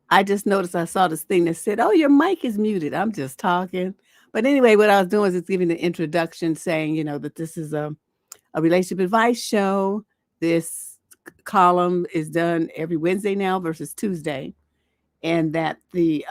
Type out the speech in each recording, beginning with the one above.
I just noticed I saw this thing that said, "Oh, your mic is muted." I'm just talking. But anyway, what I was doing is giving the introduction saying, that this is a relationship advice show. This column is done every Wednesday now versus Tuesday. And that the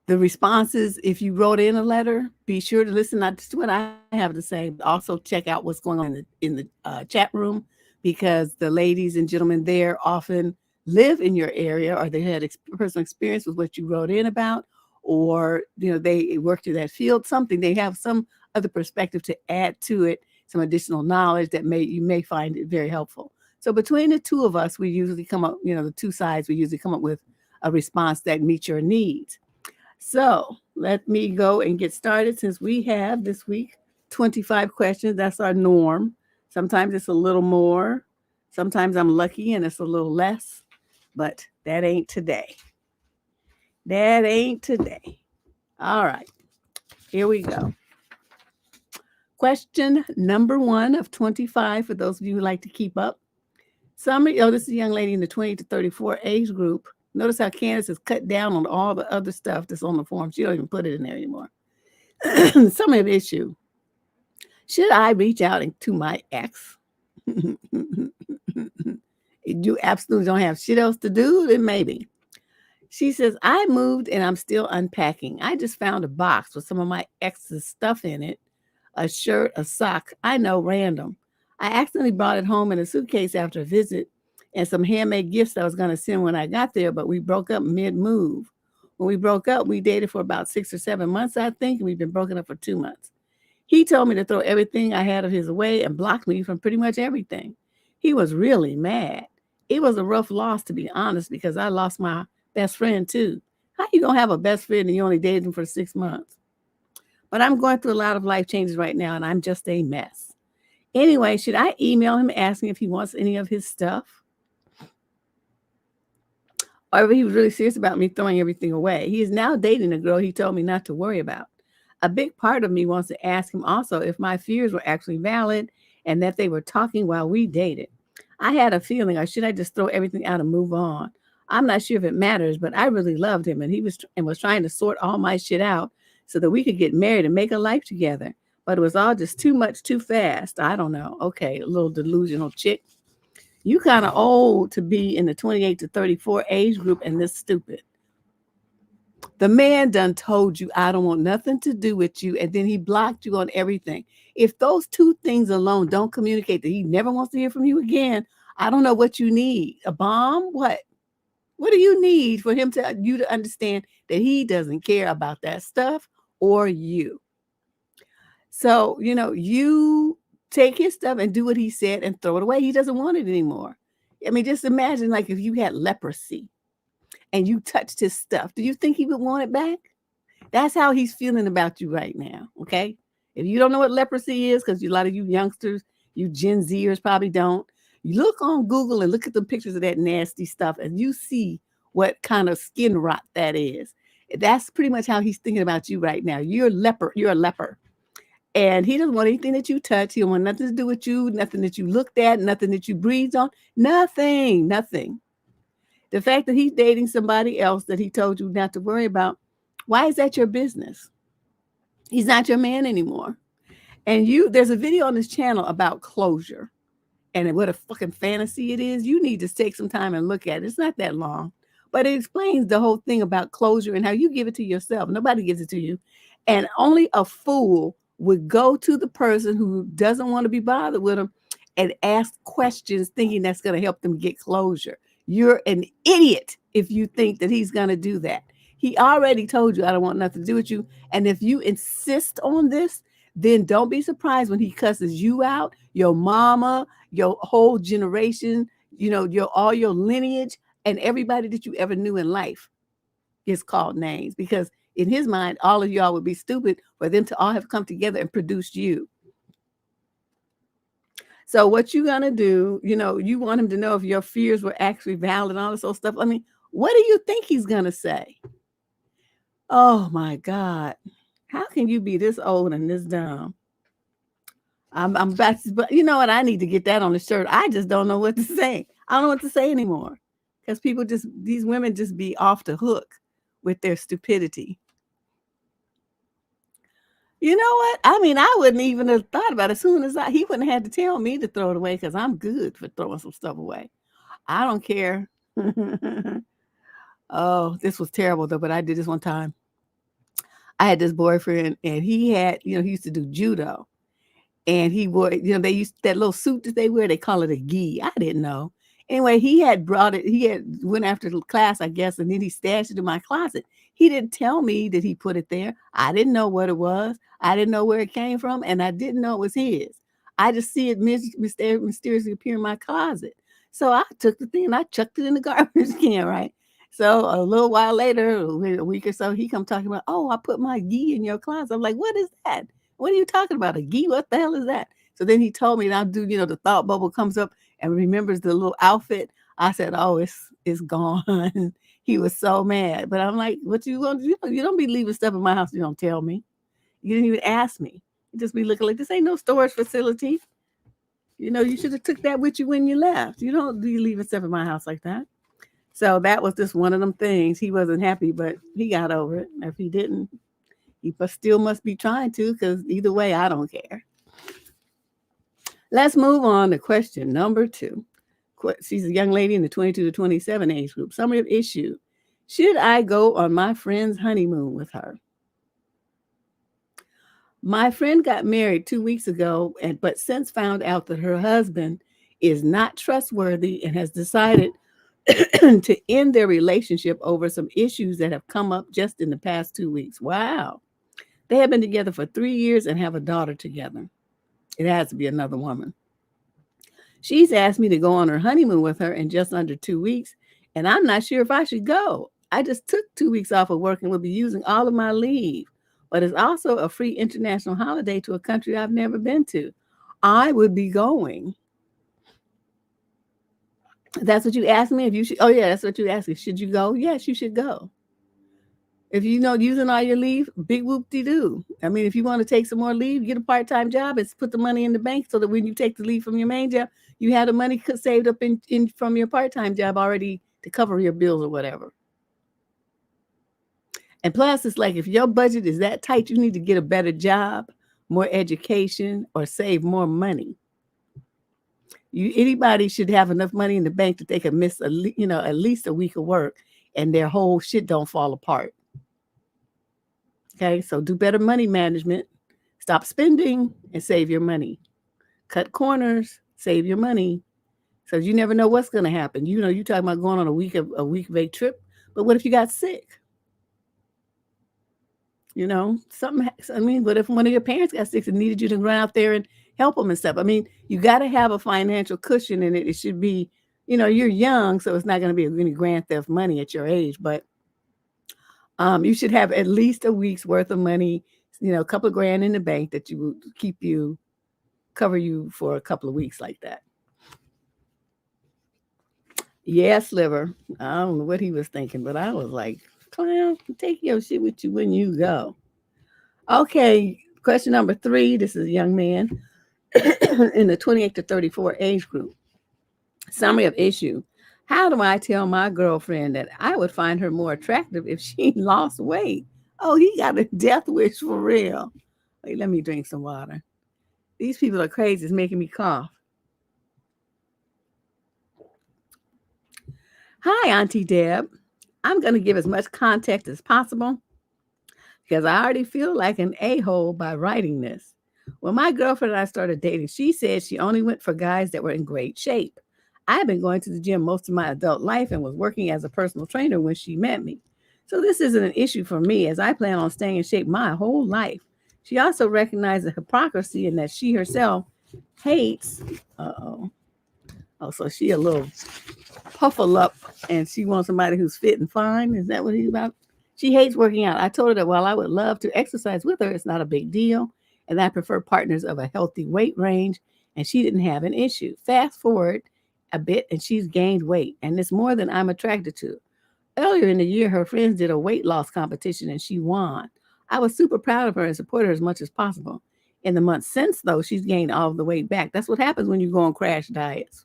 responses, if you wrote in a letter, be sure to listen not just to what I have to say, but also check out what's going on in the chat room, because the ladies and gentlemen there often live in your area, or they had personal experience with what you wrote in about, or they work through that field, something they have some other perspective to add to it, some additional knowledge that you may find it very helpful. So between the two of us, we usually come up, the two sides, we usually come up with a response that meets your needs. So let me go and get started, since we have this week 25 questions. That's our norm. Sometimes it's a little more. Sometimes I'm lucky and it's a little less, but that ain't today. That ain't today. All right, here we go. Question number 1 of 25, for those of you who like to keep up. This is a young lady in the 20 to 34 age group. Notice how Candace has cut down on all the other stuff that's on the form. She don't even put it in there anymore. Summary of issue. Should I reach out to my ex? You absolutely don't have shit else to do? Then maybe. She says, I moved and I'm still unpacking. I just found a box with some of my ex's stuff in it. A shirt, a sock. I know, random. I accidentally brought it home in a suitcase after a visit, and some handmade gifts I was going to send when I got there, but we broke up mid-move. When we broke up, we dated for about 6 or 7 months, I think, and we've been broken up for 2 months. He told me to throw everything I had of his away and blocked me from pretty much everything. He was really mad. It was a rough loss, to be honest, because I lost my best friend too. How you gonna have a best friend and you only dated him for 6 months? But I'm going through a lot of life changes right now, and I'm just a mess. Anyway, should I email him asking if he wants any of his stuff? Or he was really serious about me throwing everything away. He is now dating a girl he told me not to worry about. A big part of me wants to ask him also if my fears were actually valid and that they were talking while we dated. I had a feeling, or should I just throw everything out and move on? I'm not sure if it matters, but I really loved him, and he was trying to sort all my shit out so that we could get married and make a life together. But it was all just too much too fast. I don't know. Okay, a little delusional chick. You kind of old to be in the 28 to 34 age group and this stupid. The man done told you, I don't want nothing to do with you. And then he blocked you on everything. If those two things alone don't communicate that he never wants to hear from you again, I don't know what you need. A bomb? What? What do you need for you to understand that he doesn't care about that stuff or you? So, you take his stuff and do what he said and throw it away. He doesn't want it anymore. I mean, just imagine like if you had leprosy and you touched his stuff. Do you think he would want it back? That's how he's feeling about you right now. Okay. If you don't know what leprosy is, because a lot of you youngsters, you Gen Zers probably don't, you look on Google and look at the pictures of that nasty stuff and you see what kind of skin rot that is. That's pretty much how he's thinking about you right now. You're a leper. And he doesn't want anything that you touch. He don't want nothing to do with you, nothing that you looked at, nothing that you breathed on, nothing. The fact that he's dating somebody else that he told you not to worry about, why is that your business? He's not your man anymore. And there's a video on this channel about closure and what a fucking fantasy it is. You need to take some time and look at it. It's not that long, but it explains the whole thing about closure and how you give it to yourself. Nobody gives it to you. And only a fool would go to the person who doesn't want to be bothered with them and ask questions thinking that's going to help them get closure. You're an idiot if you think that he's going to do that. He already told you, I don't want nothing to do with you. And if you insist on this, then don't be surprised when he cusses you out, your mama, your whole generation, all your lineage, and everybody that you ever knew in life is called names. Because in his mind, all of y'all would be stupid for them to all have come together and produced you. So what you gonna do, you want him to know if your fears were actually valid and all this old stuff. I mean, what do you think he's gonna say? Oh my God. How can you be this old and this dumb? I'm about to, but you know what? I need to get that on the shirt. I just don't know what to say. I don't know what to say anymore. Because these women just be off the hook with their stupidity. You know what? I mean, I wouldn't even have thought about it as soon as he wouldn't have had to tell me to throw it away because I'm good for throwing some stuff away. I don't care. Oh, this was terrible though, but I did this one time. I had this boyfriend and he used to do judo. And he wore, they used that little suit that they wear, they call it a gi. I didn't know. Anyway, he had went after the class, I guess, and then he stashed it in my closet. He didn't tell me that he put it there. I didn't know what it was. I didn't know where it came from, and I didn't know it was his. I just see it mysteriously appear in my closet. So I took the thing and I chucked it in the garbage can, right? So a little while later, a week or so, he come talking about, oh, I put my gi in your closet. I'm like, what is that? What are you talking about? A gi? What the hell is that? So then he told me, and I do, the thought bubble comes up and remembers the little outfit. I said, oh, it's gone. He was so mad. But I'm like, what you going to do? You don't be leaving stuff in my house. You don't tell me. You didn't even ask me. You just be looking like, this ain't no storage facility. You should have took that with you when you left. You don't be leaving stuff in my house like that. So that was just one of them things. He wasn't happy, but he got over it. If he didn't, he still must be trying to, because either way, I don't care. Let's move on to question number 2. She's a young lady in the 22 to 27 age group. Summary of issue. Should I go on my friend's honeymoon with her? My friend got married 2 weeks ago, but since found out that her husband is not trustworthy and has decided to end their relationship over some issues that have come up just in the past 2 weeks. Wow. They have been together for 3 years and have a daughter together. It has to be another woman. She's asked me to go on her honeymoon with her in just under 2 weeks, and I'm not sure if I should go. I just took 2 weeks off of work and will be using all of my leave, but it's also a free international holiday to a country I've never been to. I would be going. That's what you asked me if you should. Oh yeah, that's what you asked me. Should you go? Yes, you should go. If you know using all your leave, big whoop de doo. I mean, if you want to take some more leave, get a part-time job and put the money in the bank so that when you take the leave from your main job, you have the money saved up in from your part-time job already to cover your bills or whatever. And plus, it's like if your budget is that tight, you need to get a better job, more education, or save more money. Anybody should have enough money in the bank that they can miss at least a week of work, and their whole shit don't fall apart. Okay, so do better money management. Stop spending and save your money. Cut corners, save your money. So you never know what's going to happen. You talking about going on a week of a trip, but what if you got sick? Something. I mean, what if one of your parents got sick and needed you to run out there and help them and stuff? I mean, you got to have a financial cushion in it. It should be, you're young, so it's not going to be any grand theft money at your age, but you should have at least a week's worth of money, a couple of grand in the bank that you will cover you for a couple of weeks like that. Yeah, Sliver. I don't know what he was thinking, but I was like, clown, take your shit with you when you go. Okay, question number 3. This is a young man in the 28 to 34 age group. Summary of issue. How do I tell my girlfriend that I would find her more attractive if she lost weight? Oh, he got a death wish for real. Wait, let me drink some water. These people are crazy. It's making me cough. Hi, Auntie Deb. I'm going to give as much context as possible because I already feel like an a-hole by writing this. When my girlfriend and I started dating, she said she only went for guys that were in great shape. I had been going to the gym most of my adult life and was working as a personal trainer when she met me. So this isn't an issue for me as I plan on staying in shape my whole life. She also recognized the hypocrisy in that she herself hates. Oh, so she a little puffle up and she wants somebody who's fit and fine. Is that what he's about? She hates working out. I told her that while I would love to exercise with her, it's not a big deal. And I prefer partners of a healthy weight range. And she didn't have an issue. Fast forward a bit and she's gained weight. And it's more than I'm attracted to. Earlier in the year, her friends did a weight loss competition and she won. I was super proud of her and supported her as much as possible. In the months since, though, she's gained all of the weight back. That's what happens when you go on crash diets.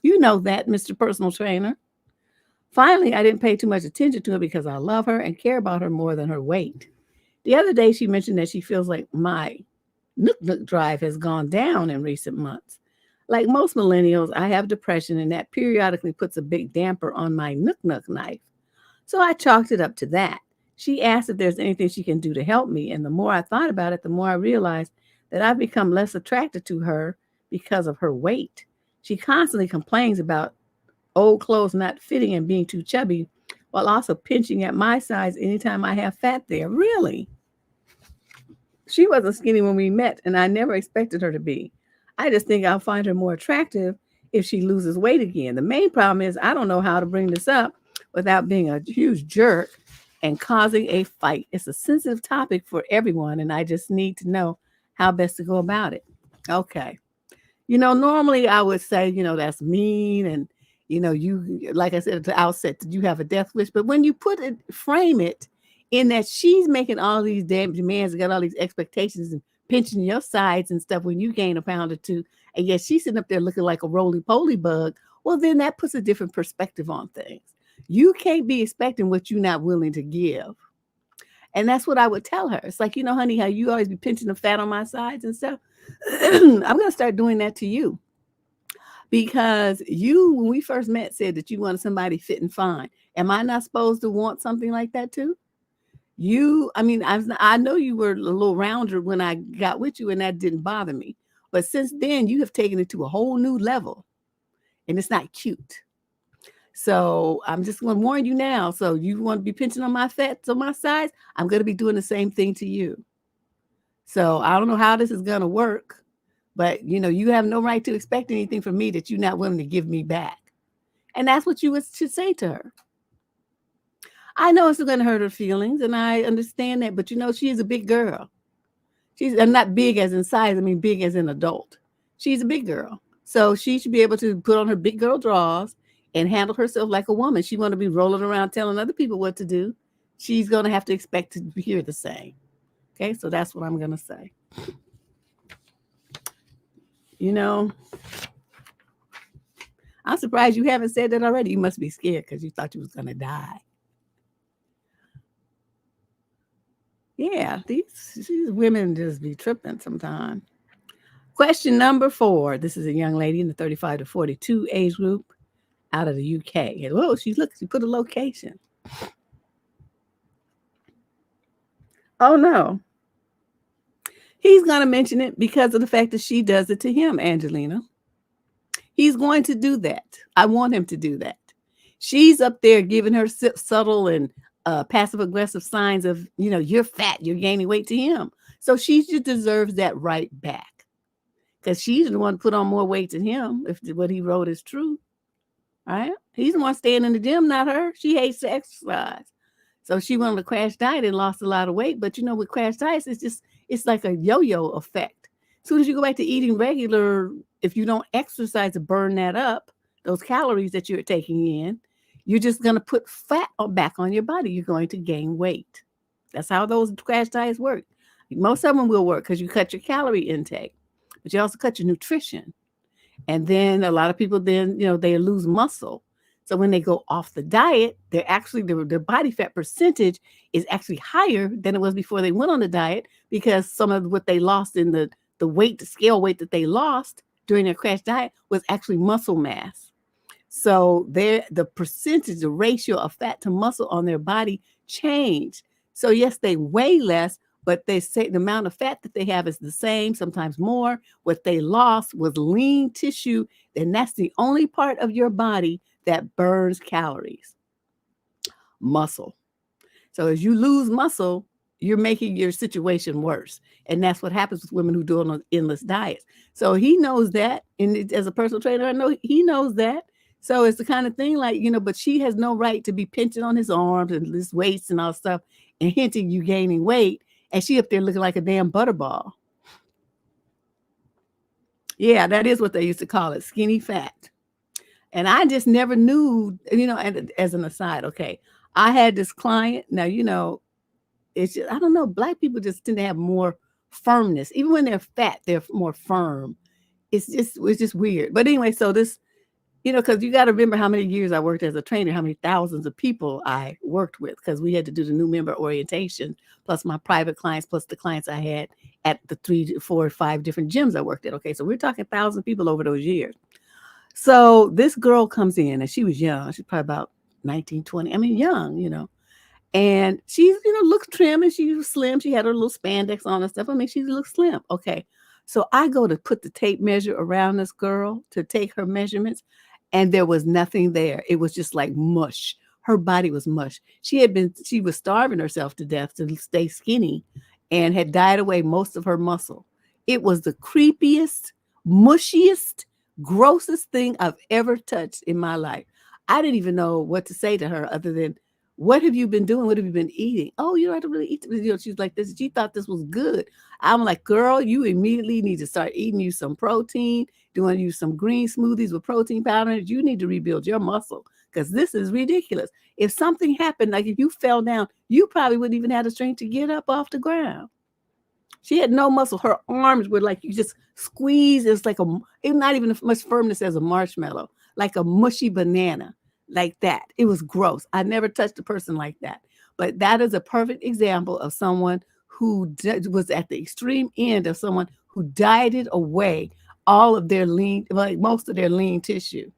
You know that, Mr. Personal Trainer. Finally, I didn't pay too much attention to her because I love her and care about her more than her weight. The other day, she mentioned that she feels like my Nook drive has gone down in recent months. Like most millennials, I have depression, and that periodically puts a big damper on my Nook knife. So I chalked it up to that. She asked if there's anything she can do to help me, and the more I thought about it, the more I realized that I've become less attracted to her because of her weight. She constantly complains about old clothes not fitting and being too chubby, while also pinching at my size anytime I have fat there. Really? She wasn't skinny when we met, and I never expected her to be. I just think I'll find her more attractive if she loses weight again. The main problem is I don't know how to bring this up without being a huge jerk and causing a fight. It's a sensitive topic for everyone, and I just need to know how best to go about it. Okay. Normally I would say, that's mean. And, you, like I said at the outset, that you have a death wish. But when you frame it in that she's making all these damn demands and got all these expectations and pinching your sides and stuff when you gain a pound or two, and yet she's sitting up there looking like a roly-poly bug, well, then that puts a different perspective on things. You can't be expecting what you're not willing to give. And that's what I would tell her. It's like, honey, how you always be pinching the fat on my sides and stuff. I'm going to start doing that to you. Because you, when we first met, said that you wanted somebody fit and fine. Am I not supposed to want something like that too? I know you were a little rounder when I got with you and that didn't bother me. But since then, you have taken it to a whole new level. And it's not cute. So I'm just going to warn you now. So you want to be pinching on my fats on my sides? I'm going to be doing the same thing to you. So I don't know how this is going to work, but you have no right to expect anything from me that you're not willing to give me back. And that's what you should say to her. I know it's going to hurt her feelings, and I understand that, but she is a big girl. She's not big as in size. I mean, big as an adult. She's a big girl. So she should be able to put on her big girl drawers and handle herself like a woman. She want to be rolling around telling other people what to do. She's going to have to expect to hear the same. Okay, so that's what I'm going to say. You know, I'm surprised you haven't said that already. You must be scared because you thought you was going to die. Yeah, these women just be tripping sometimes. Question number 4. This is a young lady in the 35 to 42 age group out of the UK. And whoa, she put a location. Oh no. He's going to mention it because of the fact that she does it to him, Angelina. He's going to do that. I want him to do that. She's up there giving her subtle and passive aggressive signs of, you're fat, you're gaining weight to him. So she just deserves that right back because she's the one who put on more weight than him if what he wrote is true. All right? He's the one staying in the gym, not her. She hates to exercise. So she went on a crash diet and lost a lot of weight. But with crash diets, it's like a yo-yo effect. As soon as you go back to eating regular, if you don't exercise to burn that up, those calories that you're taking in, you're just going to put fat back on your body. You're going to gain weight. That's how those crash diets work. Most of them will work because you cut your calorie intake, but you also cut your nutrition. And then a lot of people then, they lose muscle. So when they go off the diet, they're actually their body fat percentage is actually higher than it was before they went on the diet because some of what they lost in the weight, the scale weight that they lost during their crash diet was actually muscle mass. So the percentage, the ratio of fat to muscle on their body changed. So yes, they weigh less, but they say the amount of fat that they have is the same, sometimes more. What they lost was lean tissue, and that's the only part of your body that burns calories. Muscle. So as you lose muscle, you're making your situation worse. And that's what happens with women who do on endless diets. So he knows that. And as a personal trainer, I know he knows that. So it's the kind of thing like, but she has no right to be pinching on his arms and his waist and all stuff and hinting you gaining weight. And she up there looking like a damn butterball. Yeah, that is what they used to call it, skinny fat. And I just never knew, and as an aside, okay, I had this client. Now, it's just, I don't know, Black people just tend to have more firmness. Even when they're fat, they're more firm. It's just weird. But anyway, so this, because you got to remember how many years I worked as a trainer, how many thousands of people I worked with, because we had to do the new member orientation, plus my private clients, plus the clients I had at the 3, 4, 5 different gyms I worked at. Okay, so we're talking 1,000 people over those years. So this girl comes in and she was young. She's probably about 19, 20. I mean, young, And she's, looks trim and she was slim. She had her little spandex on and stuff. I mean, she looks slim. Okay. So I go to put the tape measure around this girl to take her measurements. And there was nothing there. It was just like mush. Her body was mush. She was starving herself to death to stay skinny and had died away most of her muscle. It was the creepiest, mushiest, grossest thing I've ever touched in my life. I didn't even know what to say to her other than, what have you been doing? What have you been eating? Oh, you don't have to really eat. She's like this. She thought this was good. I'm like, girl, you immediately need to start eating you some protein, doing you some green smoothies with protein powder. You need to rebuild your muscle because this is ridiculous. If something happened, like if you fell down, you probably wouldn't even have the strength to get up off the ground. She had no muscle. Her arms were like, you just squeeze. It's like it's not even as much firmness as a marshmallow, like a mushy banana. Like that. It was gross. I never touched a person like that. But that is a perfect example of someone who was at the extreme end of someone who dieted away all of their most of their lean tissue.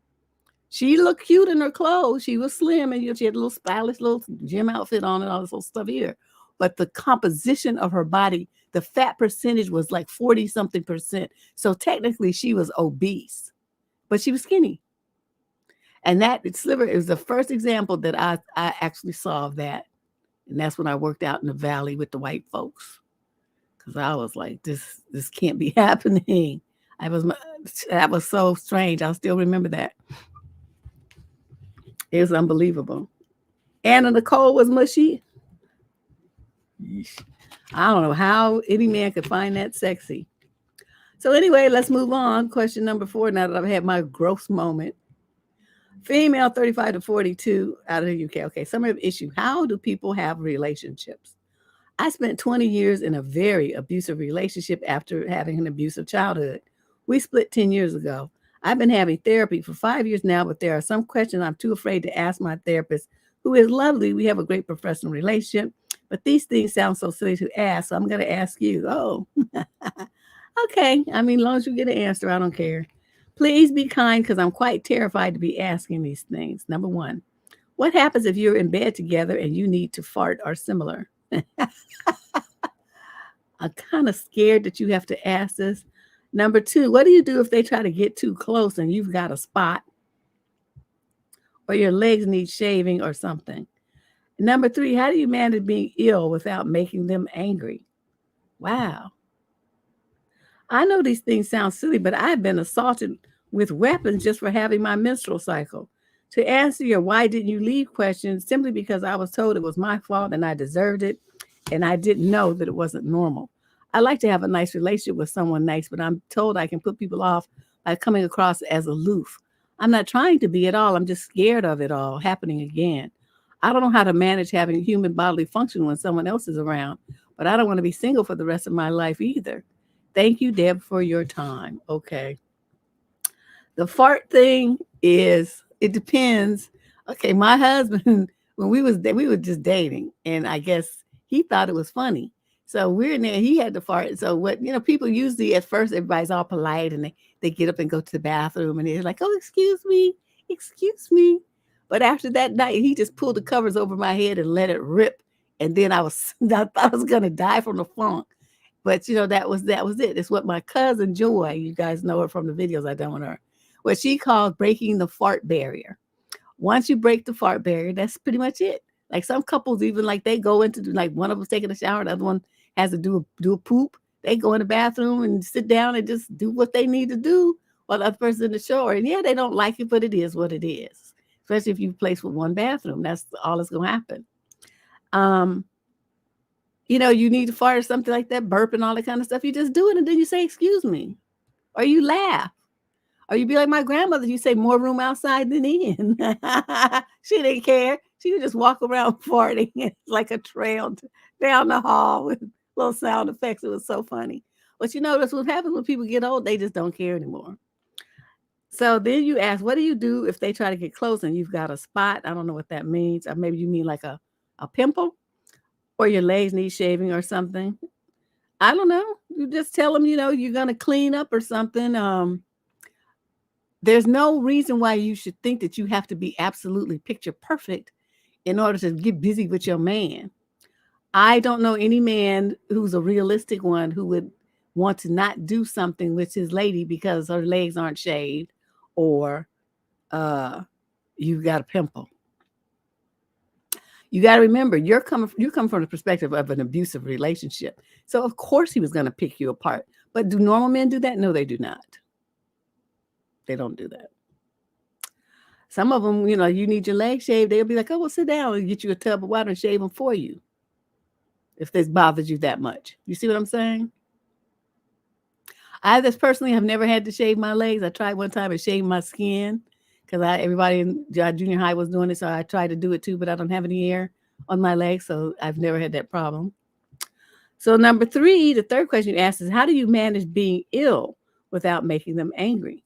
She looked cute in her clothes. She was slim and she had a little stylish little gym outfit on and all this little stuff here. But the composition of her body, the fat percentage was like 40-something%. So technically she was obese, but she was skinny. And that sliver is the first example that I actually saw of that. And that's when I worked out in the valley with the white folks. Because I was like, this can't be happening. That was so strange. I still remember that. It was unbelievable. Anna Nicole was mushy. I don't know how any man could find that sexy. So anyway, let's move on. Question number 4, now that I've had my gross moment. Female 35 to 42 out of the UK. Okay, summary of issue. How do people have relationships? I spent 20 years in a very abusive relationship after having an abusive childhood. We split 10 years ago. I've been having therapy for 5 years now, but there are some questions I'm too afraid to ask my therapist, who is lovely. We have a great professional relationship, but these things sound so silly to ask, so I'm going to ask you. Oh, okay. I mean, as long as you get an answer, I don't care. Please be kind because I'm quite terrified to be asking these things. Number one, what happens if you're in bed together and you need to fart or similar? I'm kind of scared that you have to ask this. Number two, what do you do if they try to get too close and you've got a spot or your legs need shaving or something? Number three, how do you manage being ill without making them angry? Wow. I know these things sound silly, but I've been assaulted with weapons just for having my menstrual cycle. To answer your why didn't you leave question, simply because I was told it was my fault and I deserved it, and I didn't know that it wasn't normal. I like to have a nice relationship with someone nice, but I'm told I can put people off by coming across as aloof. I'm not trying to be at all. I'm just scared of it all happening again. I don't know how to manage having human bodily function when someone else is around, but I don't want to be single for the rest of my life either. Thank you, Deb, for your time. Okay. The fart thing is, it depends. Okay, my husband, when we were just dating, and I guess he thought it was funny. So we're in there, he had to fart. So what, people usually at first everybody's all polite and they get up and go to the bathroom and they're like, oh, excuse me. But after that night, he just pulled the covers over my head and let it rip. And then I thought I was gonna die from the funk. But that was it. It's what my cousin Joy, you guys know her from the videos I done with her, what she calls breaking the fart barrier. Once you break the fart barrier, that's pretty much it. Like some couples, even like they go into like one of them's taking a shower, the other one has to do a poop. They go in the bathroom and sit down and just do what they need to do while the other person's in the shower. And yeah, they don't like it, but it is what it is. Especially if you place with one bathroom, that's all that's gonna happen. You need to fart or something like that, burp and all that kind of stuff. You just do it and then you say, excuse me. Or you laugh. Or you be like my grandmother, you say more room outside than in. She didn't care. She would just walk around farting like a trail down the hall with little sound effects. It was so funny. But that's what happens when people get old. They just don't care anymore. So then you ask, what do you do if they try to get close and you've got a spot? I don't know what that means. Or maybe you mean like a pimple, or your legs need shaving or something. I don't know. You just tell them, you're going to clean up or something. There's no reason why you should think that you have to be absolutely picture perfect in order to get busy with your man. I don't know any man who's a realistic one who would want to not do something with his lady because her legs aren't shaved or you've got a pimple. You got to remember, you come from the perspective of an abusive relationship. So of course he was going to pick you apart. But do normal men do that? No, they do not. They don't do that. Some of them, you need your legs shaved. They'll be like, oh, well, sit down and get you a tub of water and shave them for you. If this bothers you that much. You see what I'm saying? I just personally have never had to shave my legs. I tried one time and shaved my skin because everybody in junior high was doing it. So I tried to do it too, but I don't have any hair on my legs. So I've never had that problem. So number three, the third question you asked is, how do you manage being ill without making them angry?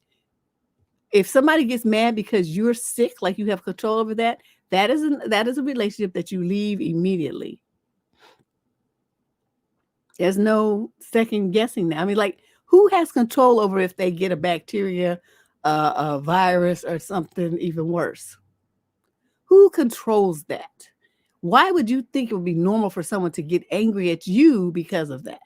If somebody gets mad because you're sick, like you have control over that, that is a relationship that you leave immediately. There's no second guessing that. I mean, like, who has control over if they get a bacteria, a virus, or something even worse? Who controls that? Why would you think it would be normal for someone to get angry at you because of that?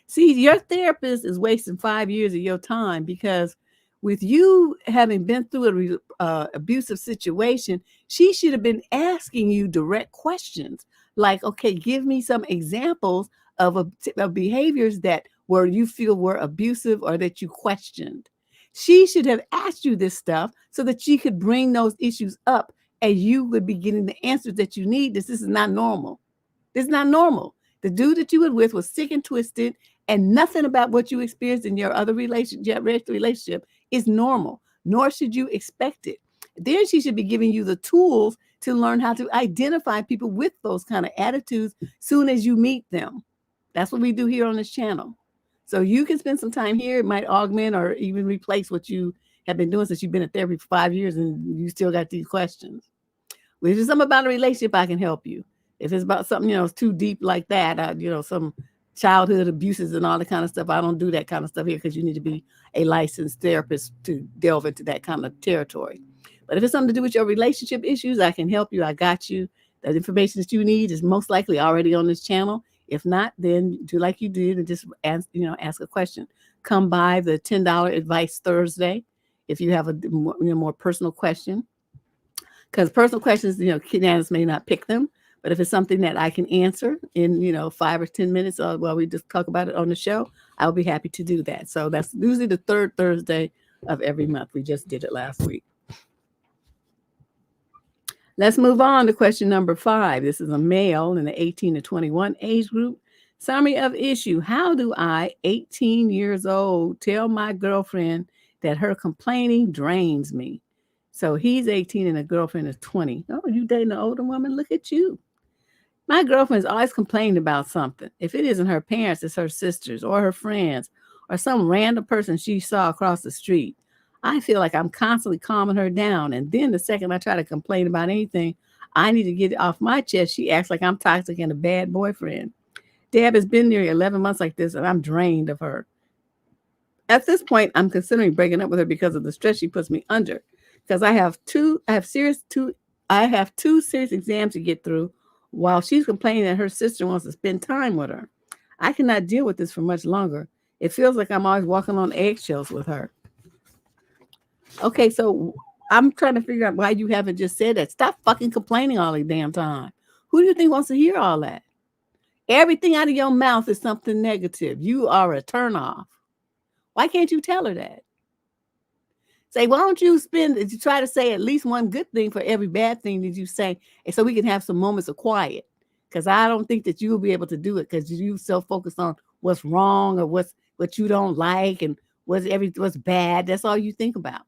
See, your therapist is wasting 5 years of your time because with you having been through an abusive situation, she should have been asking you direct questions like, okay, give me some examples of behaviors that where you feel were abusive or that you questioned. She should have asked you this stuff so that she could bring those issues up and you would be getting the answers that you need. This is not normal. This is not normal. The dude that you were with was sick and twisted, and nothing about what you experienced in your other relationship is normal, nor should you expect it. Then she should be giving you the tools to learn how to identify people with those kind of attitudes soon as you meet them. That's what we do here on this channel. So you can spend some time here. It might augment or even replace what you have been doing since you've been in therapy for 5 years and you still got these questions. If it's something about a relationship, I can help you. If it's about something, it's too deep like that, some childhood abuses and all that kind of stuff, I don't do that kind of stuff here because you need to be a licensed therapist to delve into that kind of territory. But if it's something to do with your relationship issues, I can help you. I got you. The information that you need is most likely already on this channel. If not, then do like you did and just ask a question. Come by the $10 advice Thursday if you have a more personal question. Because personal questions, Candace may not pick them, but if it's something that I can answer in 5 or 10 minutes while we just talk about it on the show, I'll be happy to do that. So that's usually the third Thursday of every month. We just did it last week. Let's move on to question number 5. This is a male in the 18 to 21 age group. Summary of issue. How do I, 18 years old, tell my girlfriend that her complaining drains me? So he's 18 and the girlfriend is 20. Oh, you dating an older woman? Look at you. My girlfriend's always complaining about something. If it isn't her parents, it's her sisters or her friends or some random person she saw across the street. I feel like I'm constantly calming her down. And then the second I try to complain about anything I need to get it off my chest, she acts like I'm toxic and a bad boyfriend. Deb has been nearly 11 months like this, and I'm drained of her. At this point, I'm considering breaking up with her because of the stress she puts me under. Because I have two serious exams to get through while she's complaining that her sister wants to spend time with her. I cannot deal with this for much longer. It feels like I'm always walking on eggshells with her. Okay, so I'm trying to figure out why you haven't just said that. Stop fucking complaining all the damn time. Who do you think wants to hear all that? Everything out of your mouth is something negative. You are a turnoff. Why can't you tell her that? Say, why don't you try to say at least one good thing for every bad thing that you say, and so we can have some moments of quiet. Because I don't think that you'll be able to do it because you're so focused on what's wrong or what you don't like and what's bad. That's all you think about.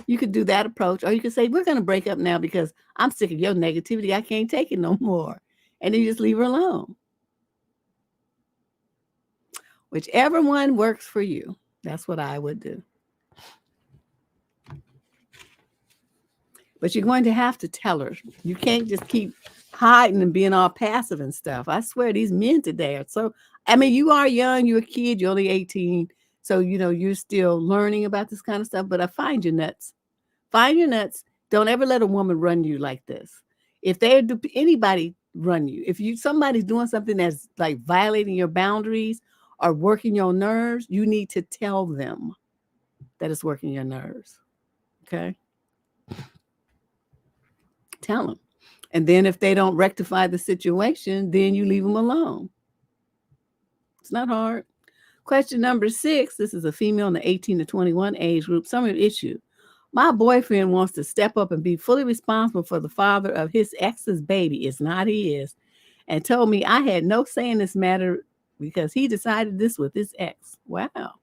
You could do that approach, or you could say, we're going to break up now because I'm sick of your negativity. I can't take it no more. And then you just leave her alone. Whichever one works for you. That's what I would do. But you're going to have to tell her. You can't just keep hiding and being all passive and stuff. I swear these men today are so, you are young, you're a kid, you're only 18. So, you're still learning about this kind of stuff, but I find your nuts. Find your nuts. Don't ever let a woman run you like this. If anybody run you, if somebody's doing something that's like violating your boundaries or working your nerves, you need to tell them that it's working your nerves. Okay? Tell them. And then if they don't rectify the situation, then you leave them alone. It's not hard. Question number 6. This is a female in the 18 to 21 age group. Summary issue. My boyfriend wants to step up and be fully responsible for the father of his ex's baby. It's not his. And told me I had no say in this matter because he decided this with his ex. Wow.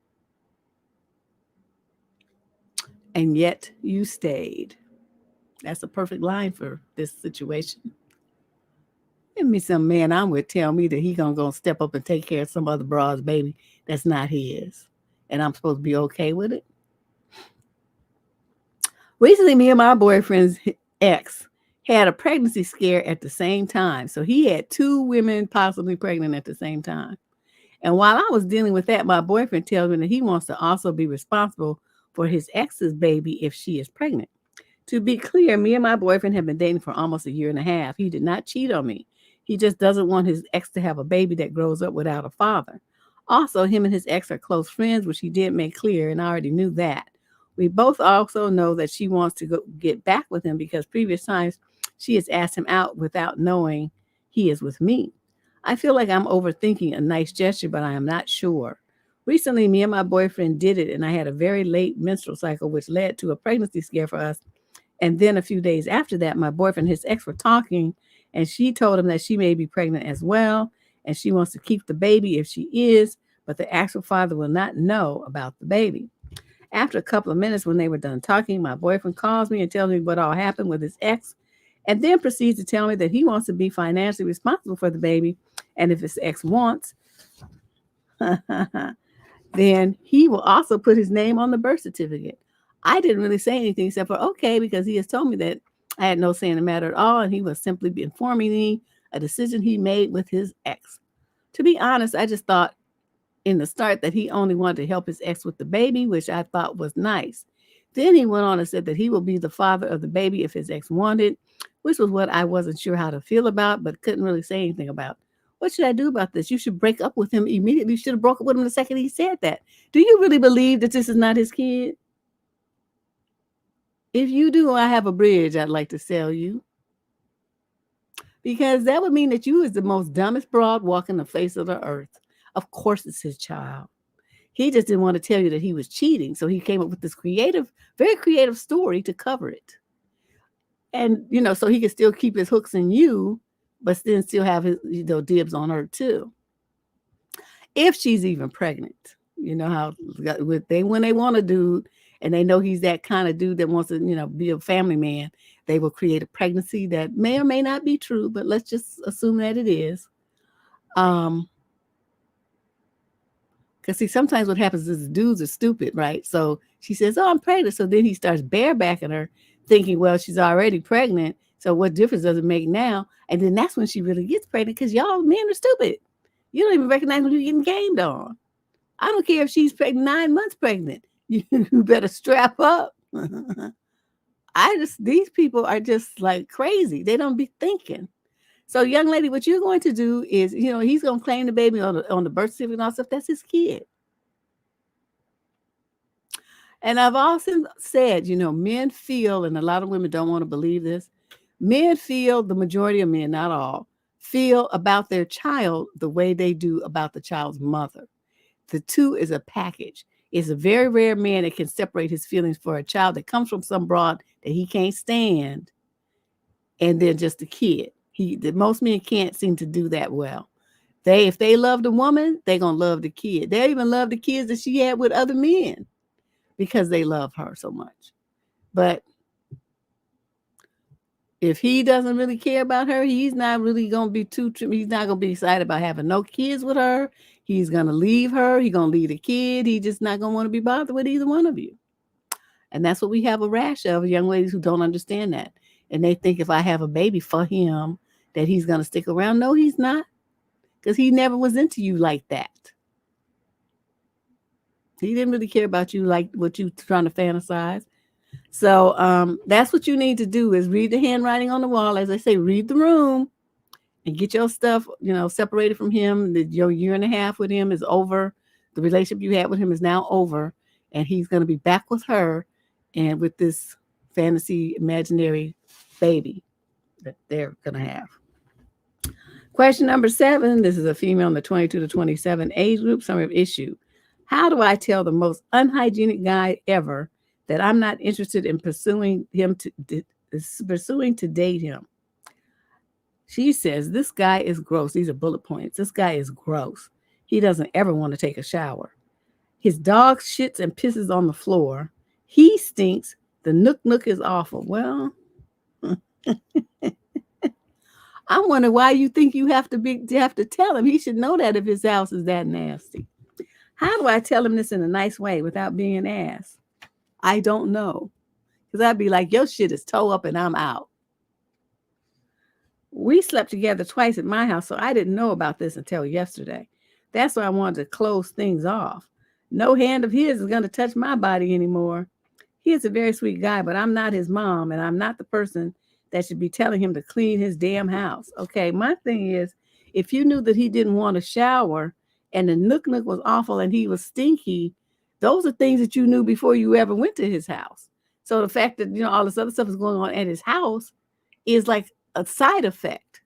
And yet you stayed. That's a perfect line for this situation. Give me some man I'm with tell me that he gonna step up and take care of some other broad's baby that's not his. And I'm supposed to be okay with it. Recently, me and my boyfriend's ex had a pregnancy scare at the same time. So he had 2 women possibly pregnant at the same time. And while I was dealing with that, my boyfriend tells me that he wants to also be responsible for his ex's baby if she is pregnant. To be clear, me and my boyfriend have been dating for almost a year and a half. He did not cheat on me. He just doesn't want his ex to have a baby that grows up without a father. Also, him and his ex are close friends, which he did make clear, and I already knew that. We both also know that she wants to get back with him because previous times she has asked him out without knowing he is with me. I feel like I'm overthinking a nice gesture, but I am not sure. Recently, me and my boyfriend did it, and I had a very late menstrual cycle, which led to a pregnancy scare for us. And then a few days after that, my boyfriend and his ex were talking, and she told him that she may be pregnant as well, and she wants to keep the baby if she is, but the actual father will not know about the baby. After a couple of minutes, when they were done talking, my boyfriend calls me and tells me what all happened with his ex, and then proceeds to tell me that he wants to be financially responsible for the baby. And if his ex wants, then he will also put his name on the birth certificate. I didn't really say anything except for okay, because he has told me that I had no say in the matter at all, and he was simply informing me a decision he made with his ex. To be honest, I just thought in the start that he only wanted to help his ex with the baby, which I thought was nice. Then he went on and said that he will be the father of the baby if his ex wanted, which was what I wasn't sure how to feel about, but couldn't really say anything about. What should I do about this? You should break up with him immediately. You should have broke up with him the second he said that. Do you really believe that this is not his kid? If you do, I have a bridge I'd like to sell you. Because that would mean that you is the most dumbest broad walking the face of the earth. Of course it's his child. He just didn't want to tell you that he was cheating. So he came up with this creative, very creative story to cover it. And, so he could still keep his hooks in you, but then still have his, dibs on her too. If she's even pregnant, how when they want a dude and they know he's that kind of dude that wants to, be a family man, they will create a pregnancy that may or may not be true, but let's just assume that it is. Because see, sometimes what happens is the dudes are stupid, right? So she says, oh, I'm pregnant. So then he starts barebacking her, thinking, well, she's already pregnant. So what difference does it make now? And then that's when she really gets pregnant because y'all men are stupid. You don't even recognize when you're getting gamed on. I don't care if she's pregnant, 9 months pregnant. You better strap up. These people are just like crazy. They don't be thinking. So young lady, what you're going to do is, he's going to claim the baby on the birth certificate and all stuff. That's his kid. And I've also said, men feel, and a lot of women don't want to believe this, men feel, the majority of men, not all, feel about their child the way they do about the child's mother. The two is a package. It's a very rare man that can separate his feelings for a child that comes from some broad that he can't stand, and then just a kid. Most men can't seem to do that well. If they love the woman, they're going to love the kid. They even love the kids that she had with other men because they love her so much. But if he doesn't really care about her, he's not really going to be he's not going to be excited about having no kids with her. He's going to leave her. He's going to leave the kid. He's just not going to want to be bothered with either one of you. And that's what we have a rash of, young ladies who don't understand that. And they think if I have a baby for him, that he's going to stick around. No, he's not. Because he never was into you like that. He didn't really care about you like what you trying to fantasize. So that's what you need to do is read the handwriting on the wall. As I say, read the room and get your stuff, separated from him. Your year and a half with him is over. The relationship you had with him is now over. And he's going to be back with her and with this fantasy imaginary baby that they're going to have. Question number 7. This is a female in the 22 to 27 age group. Summary of issue. How do I tell the most unhygienic guy ever that I'm not interested in pursuing to date him? She says, this guy is gross. These are bullet points. This guy is gross. He doesn't ever want to take a shower. His dog shits and pisses on the floor. He stinks. The nook is awful. Well, I wonder why you think you have to tell him. He should know that if his house is that nasty. How do I tell him this in a nice way without being an ass? I don't know. Because I'd be like, your shit is toe up and I'm out. We slept together twice at my house, so I didn't know about this until yesterday. That's why I wanted to close things off. No hand of his is going to touch my body anymore. He is a very sweet guy, but I'm not his mom, and I'm not the person that should be telling him to clean his damn house. Okay, my thing is, if you knew that he didn't want to shower and the nook was awful and he was stinky, those are things that you knew before you ever went to his house. So the fact that, all this other stuff is going on at his house is like a side effect,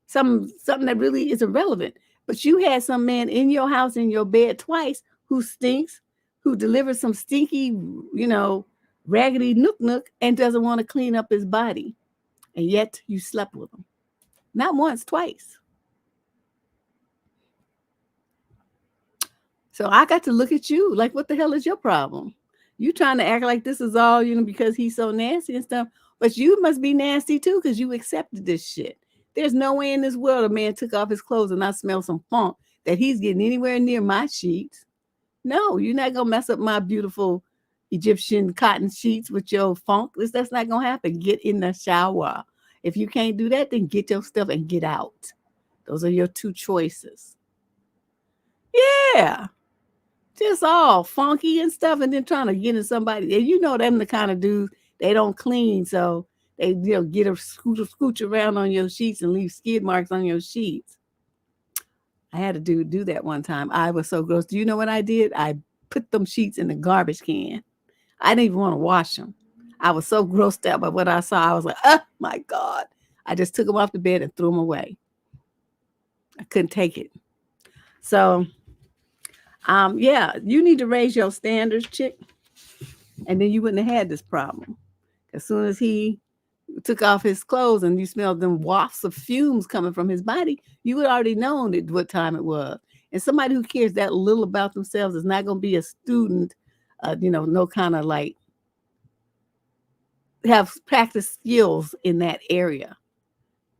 something that really is irrelevant. But you had some man in your house, in your bed twice, who stinks, who delivers some stinky, raggedy nook and doesn't want to clean up his body. And yet you slept with him. Not once, twice. So I got to look at you like, what the hell is your problem? You trying to act like this is all, because he's so nasty and stuff. But you must be nasty too, because you accepted this shit. There's no way in this world a man took off his clothes and I smell some funk that he's getting anywhere near my sheets. No, you're not gonna mess up my beautiful Egyptian cotton sheets with your funk. That's not gonna happen. Get in the shower. If you can't do that, then get your stuff and get out. Those are your two choices. Yeah. Just all funky and stuff, and then trying to get in somebody. And them the kind of dudes, they don't clean, so they get a scooch around on your sheets and leave skid marks on your sheets. I had a dude do that one time. I was so gross. Do you know what I did? I put them sheets in the garbage can. I didn't even want to wash them. I was so grossed out by what I saw. I was like, oh my God. I just took them off the bed and threw them away. I couldn't take it. So, yeah, you need to raise your standards, chick. And then you wouldn't have had this problem. As soon as he took off his clothes and you smelled them wafts of fumes coming from his body, you would already known what time it was. And somebody who cares that little about themselves is not going to be a student, no kind of like have practice skills in that area.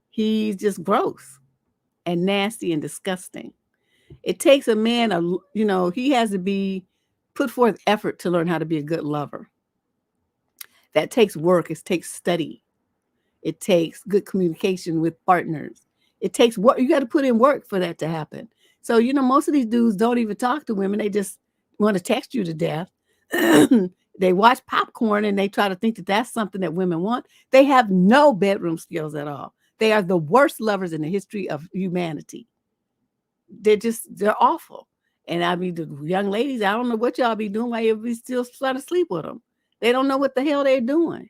He's just gross and nasty and disgusting. It takes a man, he has to be put forth effort to learn how to be a good lover. That takes work. It takes study. It takes good communication with partners. It takes work. You got to put in work for that to happen. So, most of these dudes don't even talk to women. They just want to text you to death. They watch popcorn and they try to think that that's something that women want. They have no bedroom skills at all. They are the worst lovers in the history of humanity. They're awful. And I mean, the young ladies, I don't know what y'all be doing while you be still trying to sleep with them. They don't know what the hell they're doing.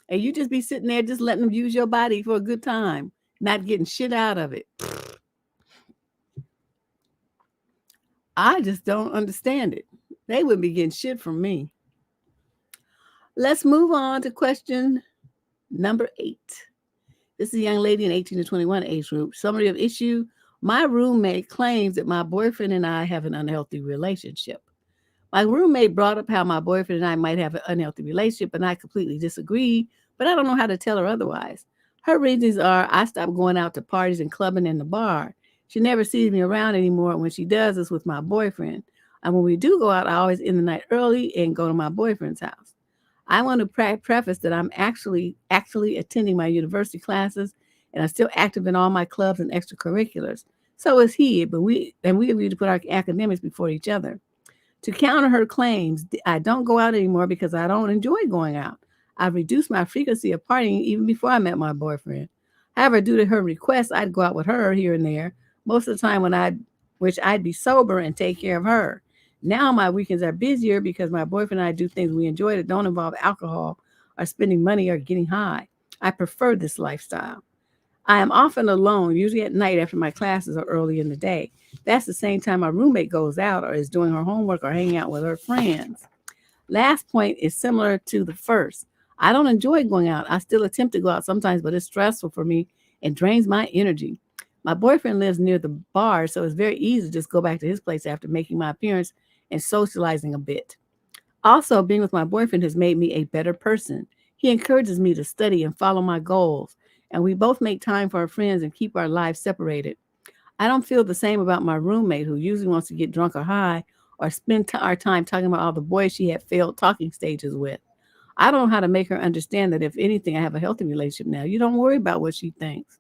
And you just be sitting there just letting them use your body for a good time, not getting shit out of it. I just don't understand it. They wouldn't be getting shit from me. Let's move on to question number 8. This is a young lady in 18 to 21 age group. Summary of issue. My roommate claims that my boyfriend and I have an unhealthy relationship. My roommate brought up how my boyfriend and I might have an unhealthy relationship, and I completely disagree, but I don't know how to tell her otherwise. Her reasons are I stopped going out to parties and clubbing in the bar. She never sees me around anymore, and when she does, it's with my boyfriend. And when we do go out, I always end the night early and go to my boyfriend's house. I want to preface that I'm actually attending my university classes, and I'm still active in all my clubs and extracurriculars. So is he, but we agreed to put our academics before each other. To counter her claims, I don't go out anymore because I don't enjoy going out. I've reduced my frequency of partying even before I met my boyfriend. However, due to her request, I'd go out with her here and there, most of the time which I'd be sober and take care of her. Now my weekends are busier because my boyfriend and I do things we enjoy that don't involve alcohol or spending money or getting high. I prefer this lifestyle. I am often alone, usually at night after my classes or early in the day. That's the same time my roommate goes out or is doing her homework or hanging out with her friends. Last point is similar to the first. I don't enjoy going out. I still attempt to go out sometimes, but it's stressful for me and drains my energy. My boyfriend lives near the bar, so it's very easy to just go back to his place after making my appearance and socializing a bit. Also, being with my boyfriend has made me a better person. He encourages me to study and follow my goals, and we both make time for our friends and keep our lives separated. I don't feel the same about my roommate, who usually wants to get drunk or high or spend our time talking about all the boys she had failed talking stages with. I don't know how to make her understand that if anything, I have a healthy relationship now. You don't worry about what she thinks.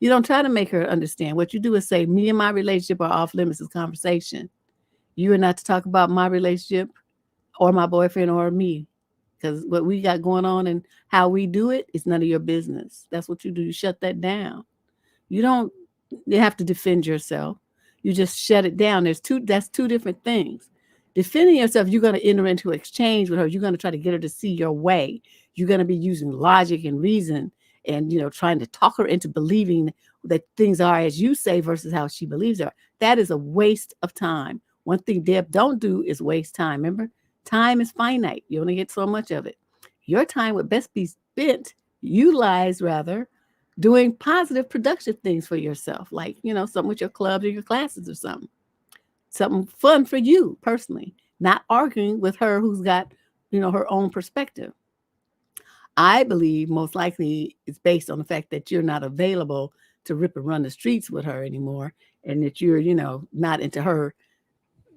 You don't try to make her understand. What you do is say, me and my relationship are off limits of conversation. You are not to talk about my relationship or my boyfriend or me, because what we got going on and how we do it is none of your business. That's what you do. You shut that down. You don't have to defend yourself. You just shut it down. That's two different things. Defending yourself, you're going to enter into exchange with her. You're going to try to get her to see your way. You're going to be using logic and reason and, trying to talk her into believing that things are as you say versus how she believes they are. That is a waste of time. One thing Deb don't do is waste time. Remember, time is finite. You only get so much of it. Your time would best be utilized rather, doing positive, productive things for yourself, like, something with your clubs or your classes or something fun for you personally. not arguing with her who's got, her own perspective. I believe most likely it's based on the fact that you're not available to rip and run the streets with her anymore, and that you're, not into her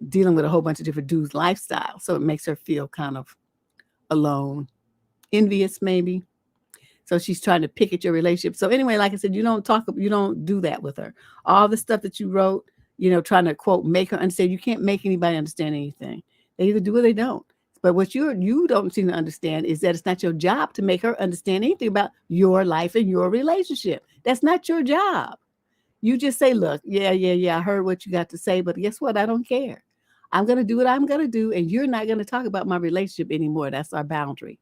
dealing with a whole bunch of different dudes' lifestyle. So it makes her feel kind of alone, envious maybe. So she's trying to pick at your relationship. So anyway, like I said, you don't do that with her. All the stuff that you wrote, trying to quote, make her understand. You can't make anybody understand anything. They either do or they don't. But what you don't seem to understand is that it's not your job to make her understand anything about your life and your relationship. That's not your job. You just say, look, yeah, I heard what you got to say, but guess what? I don't care. I'm going to do what I'm going to do, and you're not going to talk about my relationship anymore. That's our boundary.